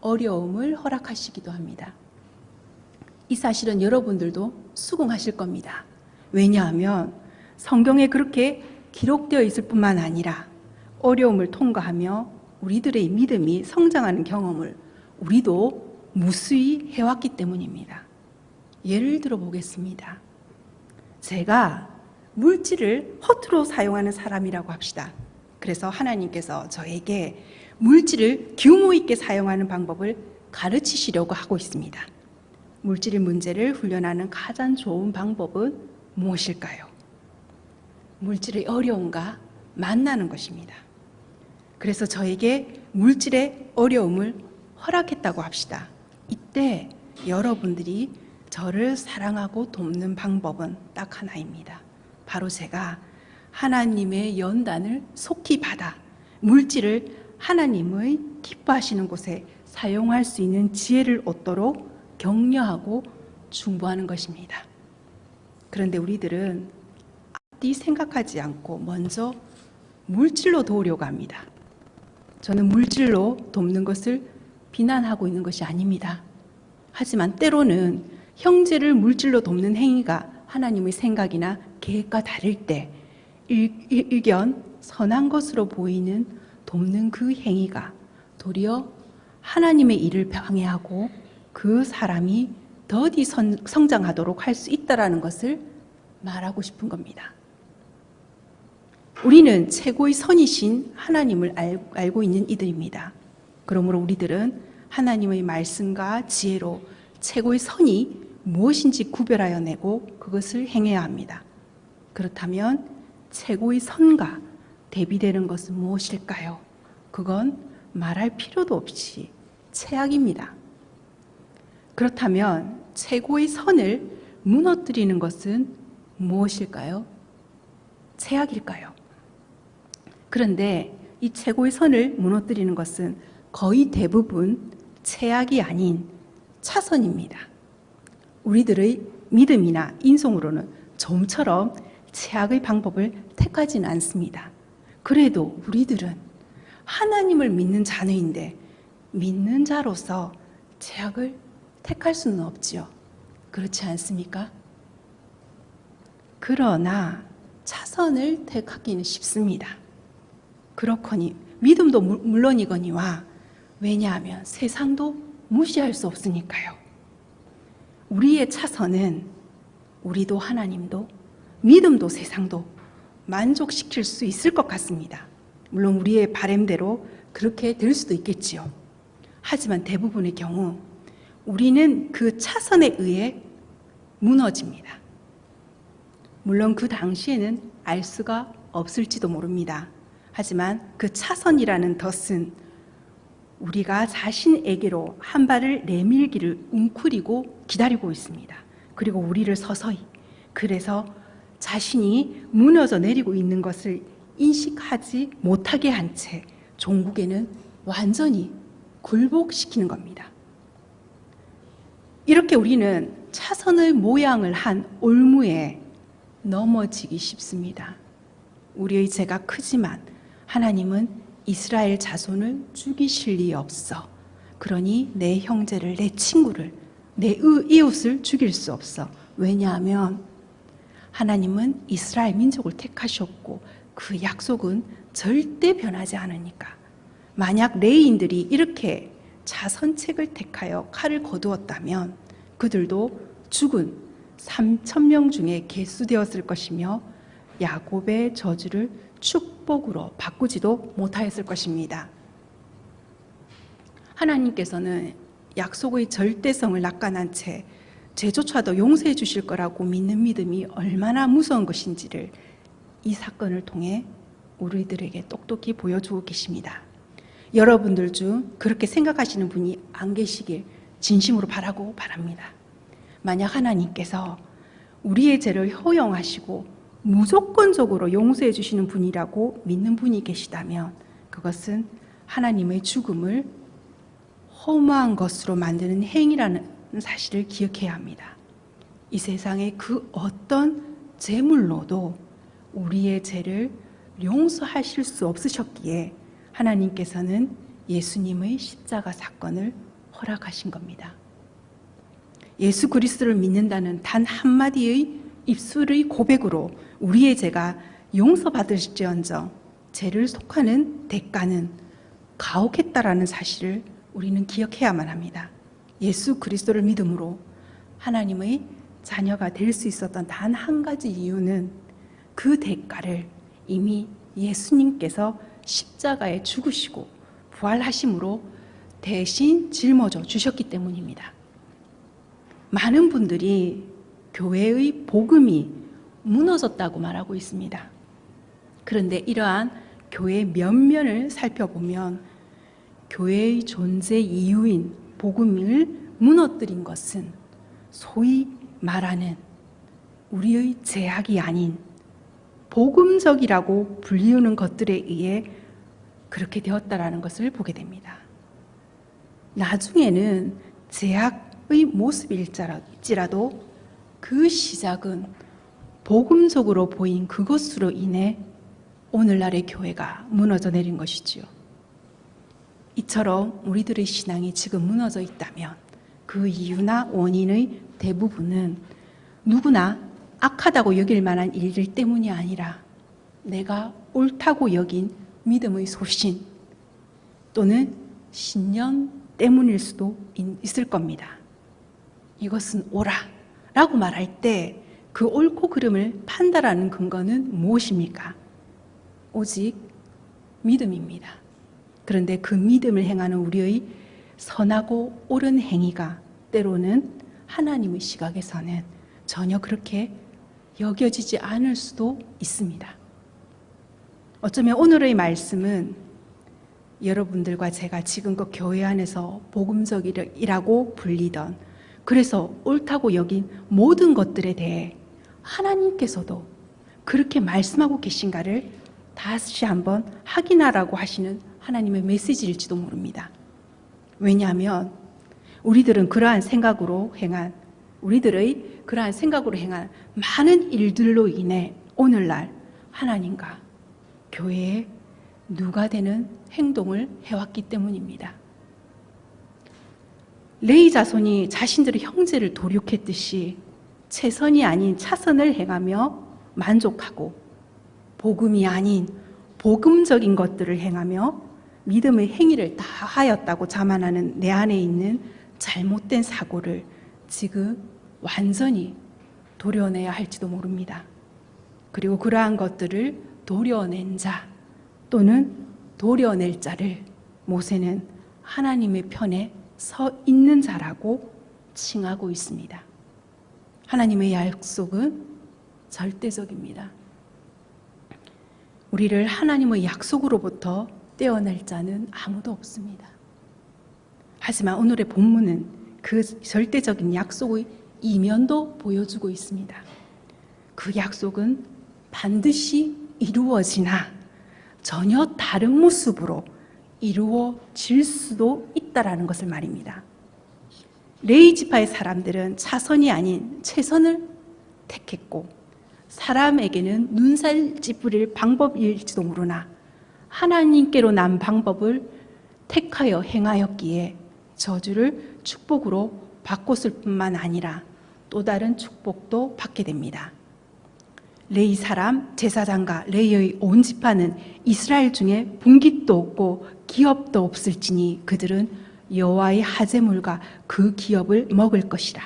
어려움을 허락하시기도 합니다. 이 사실은 여러분들도 수긍하실 겁니다. 왜냐하면 성경에 그렇게 기록되어 있을 뿐만 아니라 어려움을 통과하며 우리들의 믿음이 성장하는 경험을 우리도 무수히 해왔기 때문입니다. 예를 들어 보겠습니다. 제가 물질을 허투루 사용하는 사람이라고 합시다. 그래서 하나님께서 저에게 물질을 규모 있게 사용하는 방법을 가르치시려고 하고 있습니다. 물질의 문제를 훈련하는 가장 좋은 방법은 무엇일까요? 물질의 어려움과 만나는 것입니다. 그래서 저에게 물질의 어려움을 허락했다고 합시다. 이때 여러분들이 저를 사랑하고 돕는 방법은 딱 하나입니다. 바로 제가 하나님의 연단을 속히 받아 물질을 하나님의 기뻐하시는 곳에 사용할 수 있는 지혜를 얻도록 격려하고 중보하는 것입니다. 그런데 우리들은 앞뒤 생각하지 않고 먼저 물질로 도우려고 합니다. 저는 물질로 돕는 것을 비난하고 있는 것이 아닙니다. 하지만 때로는 형제를 물질로 돕는 행위가 하나님의 생각이나 계획과 다를 때 일견 선한 것으로 보이는 돕는 그 행위가 도리어 하나님의 일을 방해하고 그 사람이 더디 성장하도록 할 수 있다는 것을 말하고 싶은 겁니다. 우리는 최고의 선이신 하나님을 알고 있는 이들입니다. 그러므로 우리들은 하나님의 말씀과 지혜로 최고의 선이 무엇인지 구별하여 내고 그것을 행해야 합니다. 그렇다면 최고의 선과 대비되는 것은 무엇일까요? 그건 말할 필요도 없이 최악입니다. 그렇다면 최고의 선을 무너뜨리는 것은 무엇일까요? 최악일까요? 그런데 이 최고의 선을 무너뜨리는 것은 거의 대부분 최악이 아닌 차선입니다. 우리들의 믿음이나 인성으로는 좀처럼 최악의 방법을 택하지는 않습니다. 그래도 우리들은 하나님을 믿는 자녀인데 믿는 자로서 최악을 택할 수는 없지요. 그렇지 않습니까? 그러나 차선을 택하기는 쉽습니다. 그렇거니 믿음도 물론이거니와 왜냐하면 세상도 무시할 수 없으니까요. 우리의 차선은 우리도 하나님도 믿음도 세상도 만족시킬 수 있을 것 같습니다. 물론 우리의 바람대로 그렇게 될 수도 있겠지요. 하지만 대부분의 경우 우리는 그 차선에 의해 무너집니다. 물론 그 당시에는 알 수가 없을지도 모릅니다. 하지만 그 차선이라는 덫은 우리가 자신에게로 한 발을 내밀기를 웅크리고 기다리고 있습니다. 그리고 우리를 서서히, 그래서 자신이 무너져 내리고 있는 것을 인식하지 못하게 한 채 종국에는 완전히 굴복시키는 겁니다. 이렇게 우리는 차선의 모양을 한 올무에 넘어지기 쉽습니다. 우리의 죄가 크지만 하나님은 이스라엘 자손을 죽이실 리 없어. 그러니 내 형제를, 내 친구를, 내 이웃을 죽일 수 없어. 왜냐하면 하나님은 이스라엘 민족을 택하셨고 그 약속은 절대 변하지 않으니까. 만약 레위인들이 이렇게 자선책을 택하여 칼을 거두었다면 그들도 죽은 3,000명 중에 개수되었을 것이며 야곱의 저주를 축복으로 바꾸지도 못하였을 것입니다. 하나님께서는 약속의 절대성을 낙관한 채 죄조차도 용서해 주실 거라고 믿는 믿음이 얼마나 무서운 것인지를 이 사건을 통해 우리들에게 똑똑히 보여주고 계십니다. 여러분들 중 그렇게 생각하시는 분이 안 계시길 진심으로 바라고 바랍니다. 만약 하나님께서 우리의 죄를 허용하시고 무조건적으로 용서해 주시는 분이라고 믿는 분이 계시다면 그것은 하나님의 죽음을 허무한 것으로 만드는 행위라는 사실을 기억해야 합니다. 이 세상의 그 어떤 제물로도 우리의 죄를 용서하실 수 없으셨기에 하나님께서는 예수님의 십자가 사건을 허락하신 겁니다. 예수 그리스도를 믿는다는 단 한마디의 입술의 고백으로 우리의 죄가 용서받을지언정 죄를 속하는 대가는 가혹했다라는 사실을 우리는 기억해야만 합니다. 예수 그리스도를 믿음으로 하나님의 자녀가 될 수 있었던 단 한 가지 이유는 그 대가를 이미 예수님께서 십자가에 죽으시고 부활하심으로 대신 짊어져 주셨기 때문입니다. 많은 분들이 교회의 복음이 무너졌다고 말하고 있습니다. 그런데 이러한 교회의 면면을 살펴보면 교회의 존재 이유인 복음을 무너뜨린 것은 소위 말하는 우리의 죄악이 아닌 복음적이라고 불리우는 것들에 의해 그렇게 되었다라는 것을 보게 됩니다. 나중에는 죄악의 모습일지라도 그 시작은 복음적으로 보인 그것으로 인해 오늘날의 교회가 무너져 내린 것이지요. 이처럼 우리들의 신앙이 지금 무너져 있다면 그 이유나 원인의 대부분은 누구나 악하다고 여길 만한 일들 때문이 아니라 내가 옳다고 여긴 믿음의 소신 또는 신념 때문일 수도 있을 겁니다. 이것은 옳아 라고 말할 때 그 옳고 그름을 판단하는 근거는 무엇입니까? 오직 믿음입니다. 그런데 그 믿음을 행하는 우리의 선하고 옳은 행위가 때로는 하나님의 시각에서는 전혀 그렇게 여겨지지 않을 수도 있습니다. 어쩌면 오늘의 말씀은 여러분들과 제가 지금껏 교회 안에서 복음적이라고 불리던, 그래서 옳다고 여긴 모든 것들에 대해 하나님께서도 그렇게 말씀하고 계신가를 다시 한번 확인하라고 하시는 하나님의 메시지일지도 모릅니다. 왜냐하면 우리들의 그러한 생각으로 행한 많은 일들로 인해 오늘날 하나님과 교회에 누가 되는 행동을 해왔기 때문입니다. 레위 자손이 자신들의 형제를 도륙했듯이 최선이 아닌 차선을 행하며 만족하고 복음이 아닌 복음적인 것들을 행하며 믿음의 행위를 다 하였다고 자만하는 내 안에 있는 잘못된 사고를 지금 완전히 도려내야 할지도 모릅니다. 그리고 그러한 것들을 도려낸 자 또는 도려낼 자를 모세는 하나님의 편에 서 있는 자라고 칭하고 있습니다. 하나님의 약속은 절대적입니다. 우리를 하나님의 약속으로부터 떼어낼 자는 아무도 없습니다. 하지만 오늘의 본문은 그 절대적인 약속의 이면도 보여주고 있습니다. 그 약속은 반드시 이루어지나 전혀 다른 모습으로 이루어질 수도 있다라는 것을 말입니다. 레위 지파의 사람들은 차선이 아닌 최선을 택했고 사람에게는 눈살 찌푸릴 방법일지도 모르나 하나님께로 난 방법을 택하여 행하였기에 저주를 축복으로 바꿨을 뿐만 아니라 또 다른 축복도 받게 됩니다. 레위 사람 제사장과 레위의 온 지파는 이스라엘 중에 분깃도 없고 기업도 없을지니 그들은 여호와의 하제물과 그 기업을 먹을 것이라.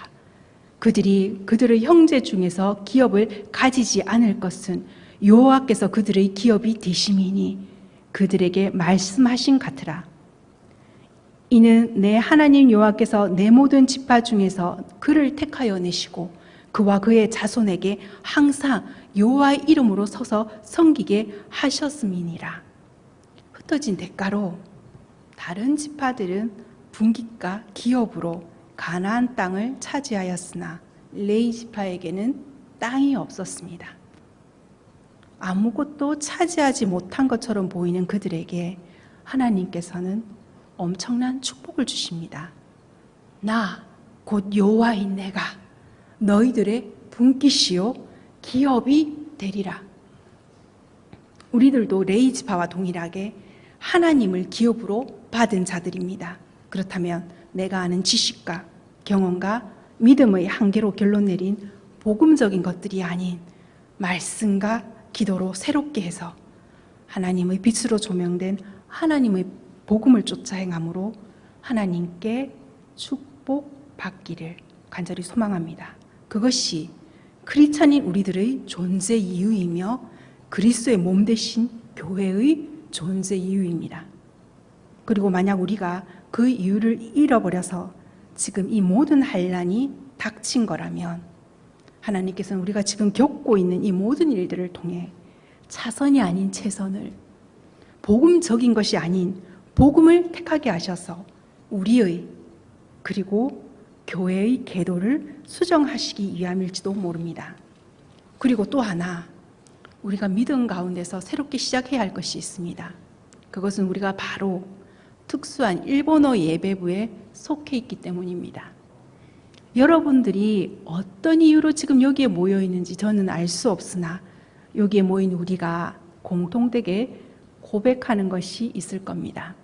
그들이 그들의 형제 중에서 기업을 가지지 않을 것은 여호와께서 그들의 기업이 되심이니 그들에게 말씀하신 같으라. 이는 내 하나님 여호와께서 내 모든 지파 중에서 그를 택하여 내시고 그와 그의 자손에게 항상 여호와의 이름으로 서서 섬기게 하셨음이니라. 흩어진 대가로 다른 지파들은 분깃과 기업으로 가나안 땅을 차지하였으나 레위 지파에게는 땅이 없었습니다. 아무것도 차지하지 못한 것처럼 보이는 그들에게 하나님께서는 엄청난 축복을 주십니다. 나 곧 여호와인 내가 너희들의 분깃이요 기업이 되리라. 우리들도 레위 지파와 동일하게 하나님을 기업으로 받은 자들입니다. 그렇다면 내가 아는 지식과 경험과 믿음의 한계로 결론 내린 복음적인 것들이 아닌 말씀과 기도로 새롭게 해서 하나님의 빛으로 조명된 하나님의 복음을 쫓아 행함으로 하나님께 축복받기를 간절히 소망합니다. 그것이 크리스찬인 우리들의 존재 이유이며 그리스도의 몸 되신 교회의 존재 이유입니다. 그리고 만약 우리가 그 이유를 잃어버려서 지금 이 모든 환난이 닥친 거라면 하나님께서는 우리가 지금 겪고 있는 이 모든 일들을 통해 차선이 아닌 최선을, 복음적인 것이 아닌 복음을 택하게 하셔서 우리의 그리고 교회의 계도를 수정하시기 위함일지도 모릅니다. 그리고 또 하나 우리가 믿음 가운데서 새롭게 시작해야 할 것이 있습니다. 그것은 우리가 바로 특수한 일본어 예배부에 속해 있기 때문입니다. 여러분들이 어떤 이유로 지금 여기에 모여 있는지 저는 알 수 없으나 여기에 모인 우리가 공통되게 고백하는 것이 있을 겁니다.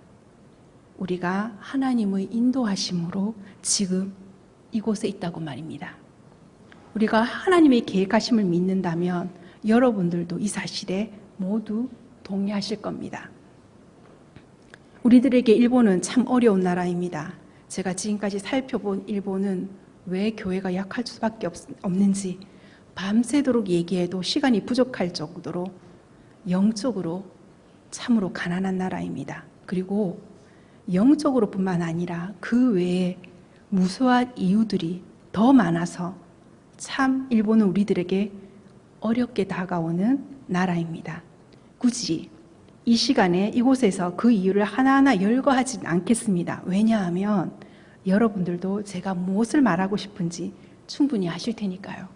우리가 하나님의 인도하심으로 지금 이곳에 있다고 말입니다. 우리가 하나님의 계획하심을 믿는다면 여러분들도 이 사실에 모두 동의하실 겁니다. 우리들에게 일본은 참 어려운 나라입니다. 제가 지금까지 살펴본 일본은 왜 교회가 약할 수밖에 없는지 밤새도록 얘기해도 시간이 부족할 정도로 영적으로 참으로 가난한 나라입니다. 그리고 영적으로 뿐만 아니라 그 외에 무수한 이유들이 더 많아서 참 일본은 우리들에게 어렵게 다가오는 나라입니다. 굳이 이 시간에 이곳에서 그 이유를 하나하나 열거하지는 않겠습니다. 왜냐하면 여러분들도 제가 무엇을 말하고 싶은지 충분히 아실 테니까요.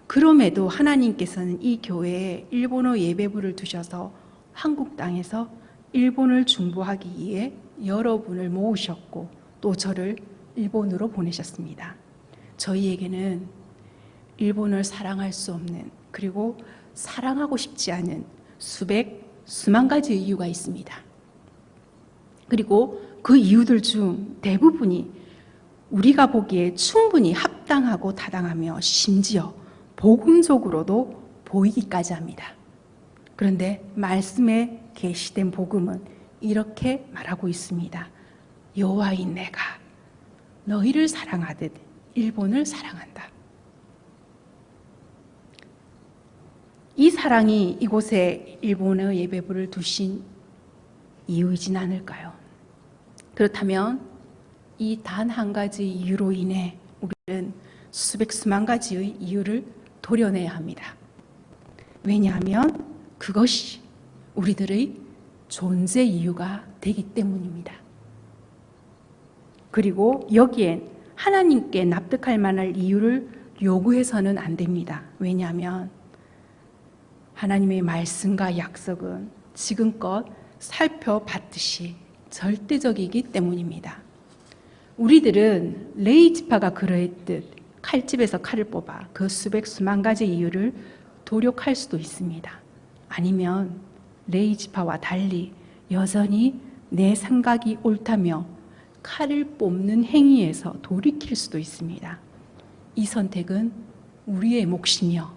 그럼에도 하나님께서는 이 교회에 일본어 예배부를 두셔서 한국 땅에서 일본을 중보하기 위해 여러분을 모으셨고 또 저를 일본으로 보내셨습니다. 저희에게는 일본을 사랑할 수 없는, 그리고 사랑하고 싶지 않은 수만 가지 이유가 있습니다. 그리고 그 이유들 중 대부분이 우리가 보기에 충분히 합당하고 타당하며 심지어 복음적으로도 보이기까지 합니다. 그런데 말씀에 계시된 복음은 이렇게 말하고 있습니다. 여호와인 내가 너희를 사랑하듯 일본을 사랑한다. 이 사랑이 이곳에 일본의 예배부를 두신 이유이진 않을까요? 그렇다면 이 단 한 가지 이유로 인해 우리는 수만 가지의 이유를 도려내야 합니다. 왜냐하면 그것이 우리들의 존재 이유가 되기 때문입니다. 그리고 여기엔 하나님께 납득할 만한 이유를 요구해서는 안 됩니다. 왜냐하면 하나님의 말씀과 약속은 지금껏 살펴봤듯이 절대적이기 때문입니다. 우리들은 레위 지파가 그러했듯 칼집에서 칼을 뽑아 그 수만 가지 이유를 도력할 수도 있습니다. 아니면 레위 지파와 달리 여전히 내 생각이 옳다며 칼을 뽑는 행위에서 돌이킬 수도 있습니다. 이 선택은 우리의 몫이며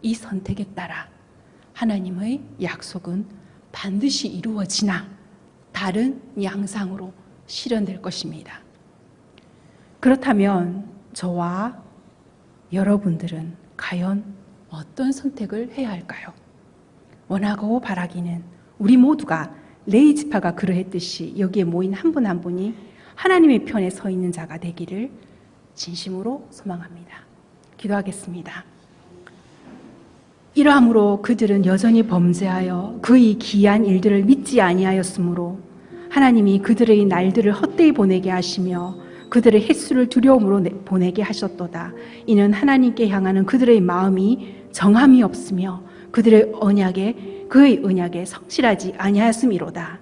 이 선택에 따라 하나님의 약속은 반드시 이루어지나 다른 양상으로 실현될 것입니다. 그렇다면 저와 여러분들은 과연 어떤 선택을 해야 할까요? 원하고 바라기는 우리 모두가 레위 지파가 그러했듯이 여기에 모인 한 분 한 분이 하나님의 편에 서 있는 자가 되기를 진심으로 소망합니다. 기도하겠습니다. 이러함으로 그들은 여전히 범죄하여 그의 기이한 일들을 믿지 아니하였으므로 하나님이 그들의 날들을 헛되이 보내게 하시며 그들의 횟수를 두려움으로 보내게 하셨도다. 이는 하나님께 향하는 그들의 마음이 정함이 없으며 그의 언약에 성실하지 아니하였음이로다.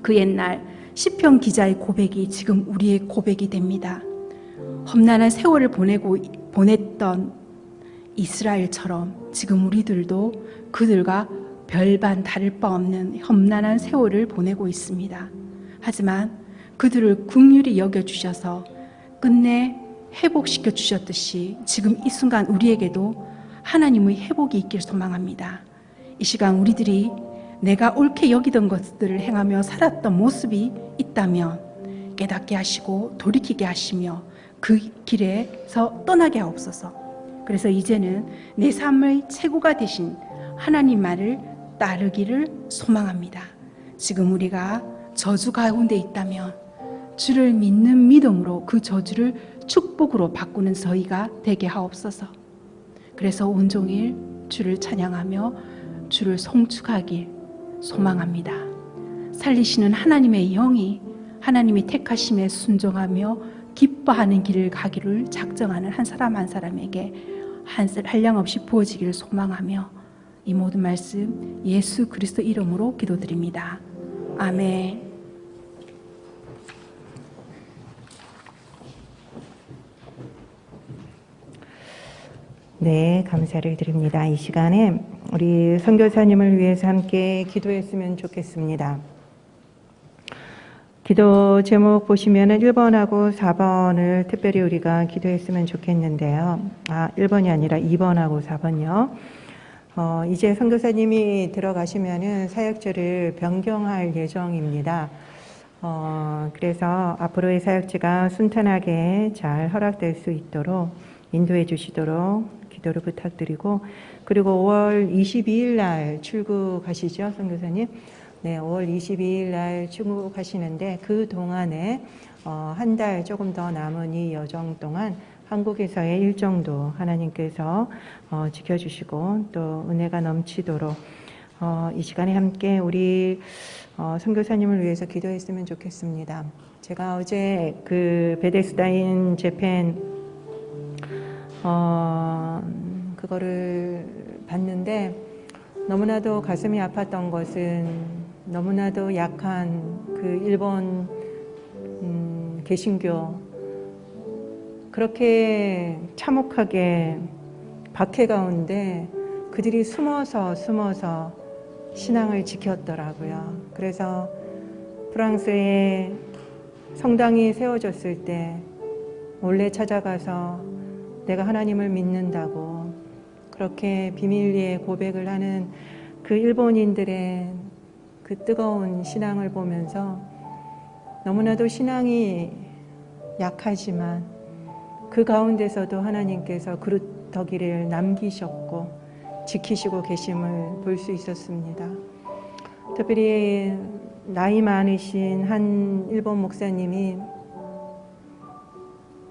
그 옛날 시편 기자의 고백이 지금 우리의 고백이 됩니다. 험난한 세월을 보냈던 이스라엘처럼 지금 우리들도 그들과 별반 다를 바 없는 험난한 세월을 보내고 있습니다. 하지만 그들을 긍휼히 여겨주셔서 끝내 회복시켜 주셨듯이 지금 이 순간 우리에게도 하나님의 회복이 있길 소망합니다. 이 시간 우리들이 내가 옳게 여기던 것들을 행하며 살았던 모습이 있다면 깨닫게 하시고 돌이키게 하시며 그 길에서 떠나게 하옵소서. 그래서 이제는 내 삶의 최고가 되신 하나님 말을 따르기를 소망합니다. 지금 우리가 저주 가운데 있다면 주를 믿는 믿음으로 그 저주를 축복으로 바꾸는 저희가 되게 하옵소서. 그래서 온종일 주를 찬양하며 주를 송축하길 소망합니다. 살리시는 하나님의 영이 하나님이 택하심에 순종하며 기뻐하는 길을 가기를 작정하는 한 사람 한 사람에게 한량없이 부어지기를 소망하며 이 모든 말씀 예수 그리스도 이름으로 기도드립니다. 아멘. 네, 감사를 드립니다. 이 시간에 우리 선교사님을 위해서 함께 기도했으면 좋겠습니다. 기도 제목 보시면은 1번하고 4번을 특별히 우리가 기도했으면 좋겠는데요. 1번이 아니라 2번하고 4번요. 이제 선교사님이 들어가시면은 사역제를 변경할 예정입니다. 그래서 앞으로의 사역제가 순탄하게 잘 허락될 수 있도록 인도해 주시도록 기도를 부탁드리고, 그리고 5월 22일 날 출국하시죠, 선교사님? 네, 5월 22일 날 출국하시는데 그 동안에 한 달 조금 더 남은 이 여정 동안 한국에서의 일정도 하나님께서 지켜주시고 또 은혜가 넘치도록 이 시간에 함께 우리 선교사님을 위해서 기도했으면 좋겠습니다. 제가 어제 그 베데스다인 재팬 그거를 봤는데 너무나도 가슴이 아팠던 것은 너무나도 약한 그 일본 개신교, 그렇게 참혹하게 박해 가운데 그들이 숨어서 신앙을 지켰더라고요. 그래서 프랑스에 성당이 세워졌을 때 몰래 찾아가서 내가 하나님을 믿는다고 그렇게 비밀리에 고백을 하는 그 일본인들의 그 뜨거운 신앙을 보면서 너무나도 신앙이 약하지만 그 가운데서도 하나님께서 그루터기를 남기셨고 지키시고 계심을 볼 수 있었습니다. 특별히 나이 많으신 한 일본 목사님이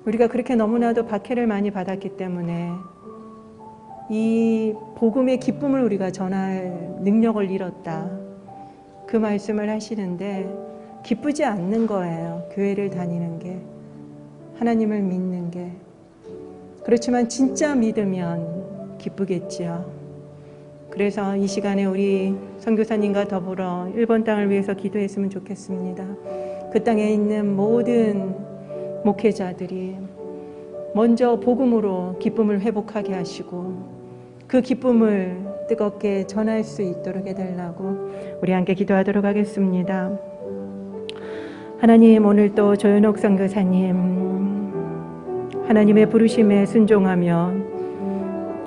우리가 그렇게 너무나도 박해를 많이 받았기 때문에 이 복음의 기쁨을 우리가 전할 능력을 잃었다, 그 말씀을 하시는데 기쁘지 않는 거예요. 교회를 다니는 게, 하나님을 믿는 게. 그렇지만 진짜 믿으면 기쁘겠지요. 그래서 이 시간에 우리 선교사님과 더불어 일본 땅을 위해서 기도했으면 좋겠습니다. 그 땅에 있는 모든 목회자들이 먼저 복음으로 기쁨을 회복하게 하시고 그 기쁨을 뜨겁게 전할 수 있도록 해달라고 우리 함께 기도하도록 하겠습니다. 하나님, 오늘 또 조현옥 선교사님 하나님의 부르심에 순종하며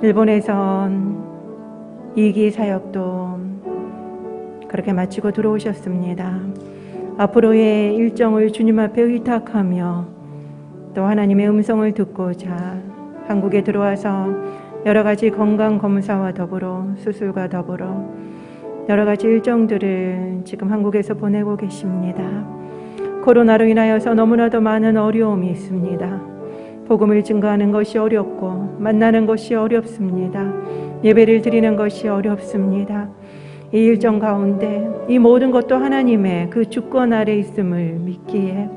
일본에선 2기 사역도 그렇게 마치고 들어오셨습니다. 앞으로의 일정을 주님 앞에 의탁하며 또 하나님의 음성을 듣고자 한국에 들어와서 여러 가지 건강 검사와 더불어 수술과 더불어 여러 가지 일정들을 지금 한국에서 보내고 계십니다. 코로나로 인하여서 너무나도 많은 어려움이 있습니다. 복음을 증거하는 것이 어렵고 만나는 것이 어렵습니다. 예배를 드리는 것이 어렵습니다. 이 일정 가운데 이 모든 것도 하나님의 그 주권 아래 있음을 믿기에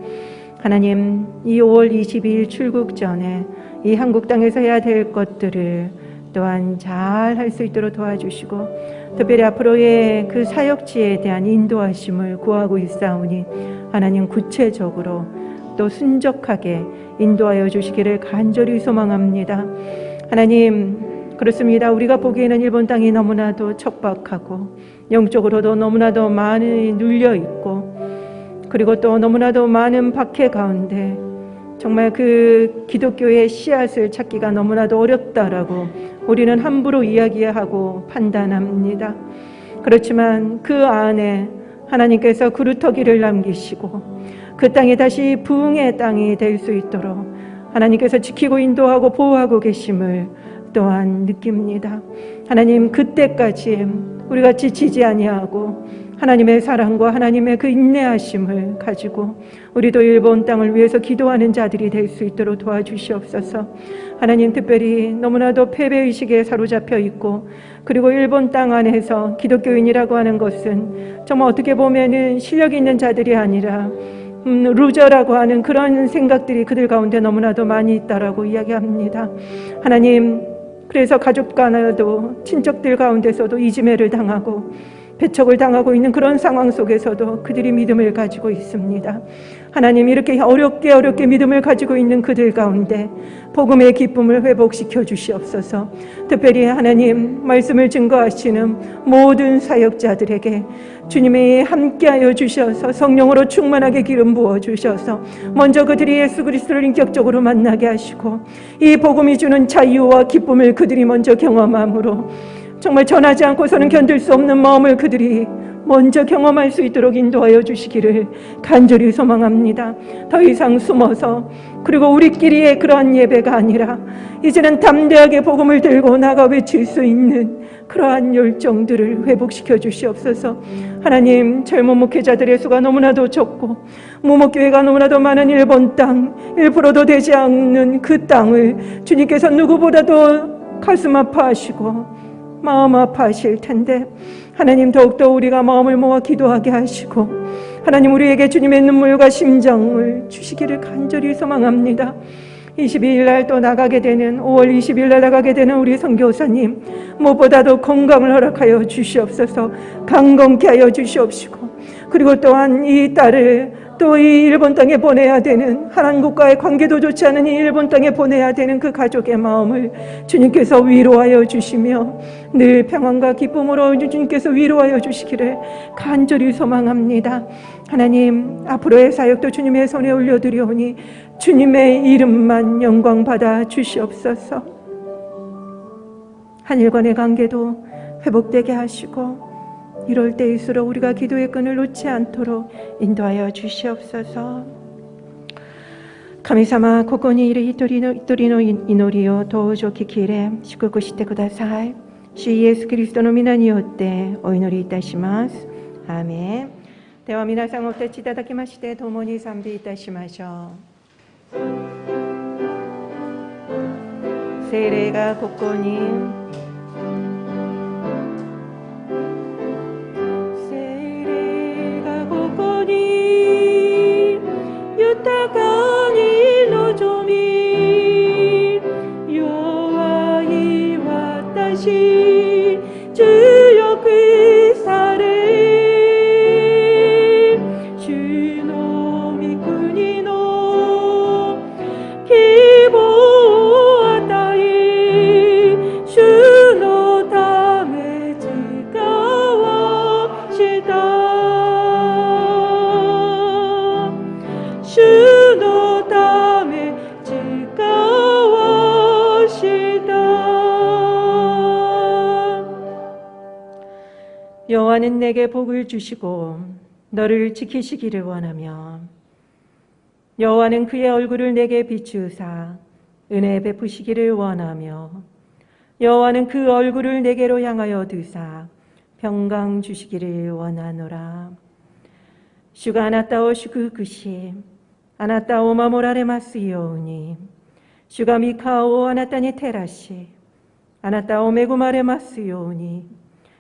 하나님, 이 5월 22일 출국 전에 이 한국 땅에서 해야 될 것들을 또한 잘 할 수 있도록 도와주시고 특별히 앞으로의 그 사역지에 대한 인도하심을 구하고 있사오니 하나님 구체적으로 또 순적하게 인도하여 주시기를 간절히 소망합니다. 하나님, 그렇습니다. 우리가 보기에는 일본 땅이 너무나도 척박하고 영적으로도 너무나도 많이 눌려있고 그리고 또 너무나도 많은 박해 가운데 정말 그 기독교의 씨앗을 찾기가 너무나도 어렵다라고 우리는 함부로 이야기하고 판단합니다. 그렇지만 그 안에 하나님께서 그루터기를 남기시고 그 땅이 다시 부흥의 땅이 될 수 있도록 하나님께서 지키고 인도하고 보호하고 계심을 또한 느낍니다. 하나님, 그때까지 우리가 지치지 아니하고 하나님의 사랑과 하나님의 그 인내하심을 가지고 우리도 일본 땅을 위해서 기도하는 자들이 될 수 있도록 도와주시옵소서. 하나님, 특별히 너무나도 패배의식에 사로잡혀 있고 그리고 일본 땅 안에서 기독교인이라고 하는 것은 정말 어떻게 보면은 실력 있는 자들이 아니라 루저라고 하는 그런 생각들이 그들 가운데 너무나도 많이 있다라고 이야기합니다. 하나님, 그래서 가족 간에도 친척들 가운데서도 이지매를 당하고 배척을 당하고 있는 그런 상황 속에서도 그들이 믿음을 가지고 있습니다. 하나님, 이렇게 어렵게 믿음을 가지고 있는 그들 가운데 복음의 기쁨을 회복시켜 주시옵소서. 특별히 하나님 말씀을 증거하시는 모든 사역자들에게 주님이 함께하여 주셔서 성령으로 충만하게 기름 부어 주셔서 먼저 그들이 예수 그리스도를 인격적으로 만나게 하시고 이 복음이 주는 자유와 기쁨을 그들이 먼저 경험함으로 정말 전하지 않고서는 견딜 수 없는 마음을 그들이 먼저 경험할 수 있도록 인도하여 주시기를 간절히 소망합니다. 더 이상 숨어서 그리고 우리끼리의 그러한 예배가 아니라 이제는 담대하게 복음을 들고 나가 외칠 수 있는 그러한 열정들을 회복시켜 주시옵소서. 하나님, 젊은 목회자들의 수가 너무나도 적고 무목교회가 너무나도 많은 일본 땅 1%도 되지 않는 그 땅을 주님께서 누구보다도 가슴 아파하시고 마음 아파하실 텐데 하나님, 더욱더 우리가 마음을 모아 기도하게 하시고 하나님, 우리에게 주님의 눈물과 심정을 주시기를 간절히 소망합니다. 22일 날 또 나가게 되는 5월 20일 날 나가게 되는 우리 선교사님, 무엇보다도 건강을 허락하여 주시옵소서. 강건케 하여 주시옵시고 그리고 또한 이 딸을 또 이 일본 땅에 보내야 되는, 한국과의 관계도 좋지 않은 이 일본 땅에 보내야 되는 그 가족의 마음을 주님께서 위로하여 주시며 늘 평안과 기쁨으로 주님께서 위로하여 주시기를 간절히 소망합니다. 하나님, 앞으로의 사역도 주님의 손에 올려드리오니 주님의 이름만 영광 받아 주시옵소서. 하늘과의 관계도 회복되게 하시고 이럴 때일수록 우리가 기도의 끈을 놓지 않도록 인도하여 주시옵소서.神様、ここにいる一人の祈りをどうぞ聞き入れ祝福してください。主イエスキリストの皆によってお祈りいたします。アーメン。では皆さんお立ちいただきまして共に賛美いたしましょう。聖霊がここに豊かに望み弱い私強くされ主の御国の希望を与え主のため誓わした主のため誓わした여호와는 내게 복을 주시고 너를 지키시기를 원하며 여호와는 그의 얼굴을 내게 비추사 은혜 베푸시기를 원하며 여호와는 그 얼굴을 내게로 향하여 드사 평강 주시기를 원하노라.主があなたを祝福しあなたを守られますように主が御顔をあなたに照らしあなたを恵まれますように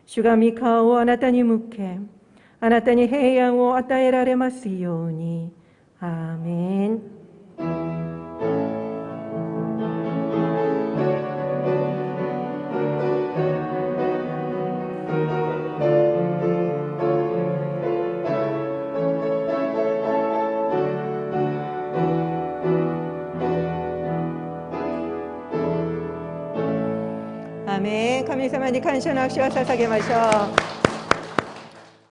主が御顔をあなたに向けあなたに平安を与えられますように。アーメン。アーメン。神様に感謝の握手を捧げましょう。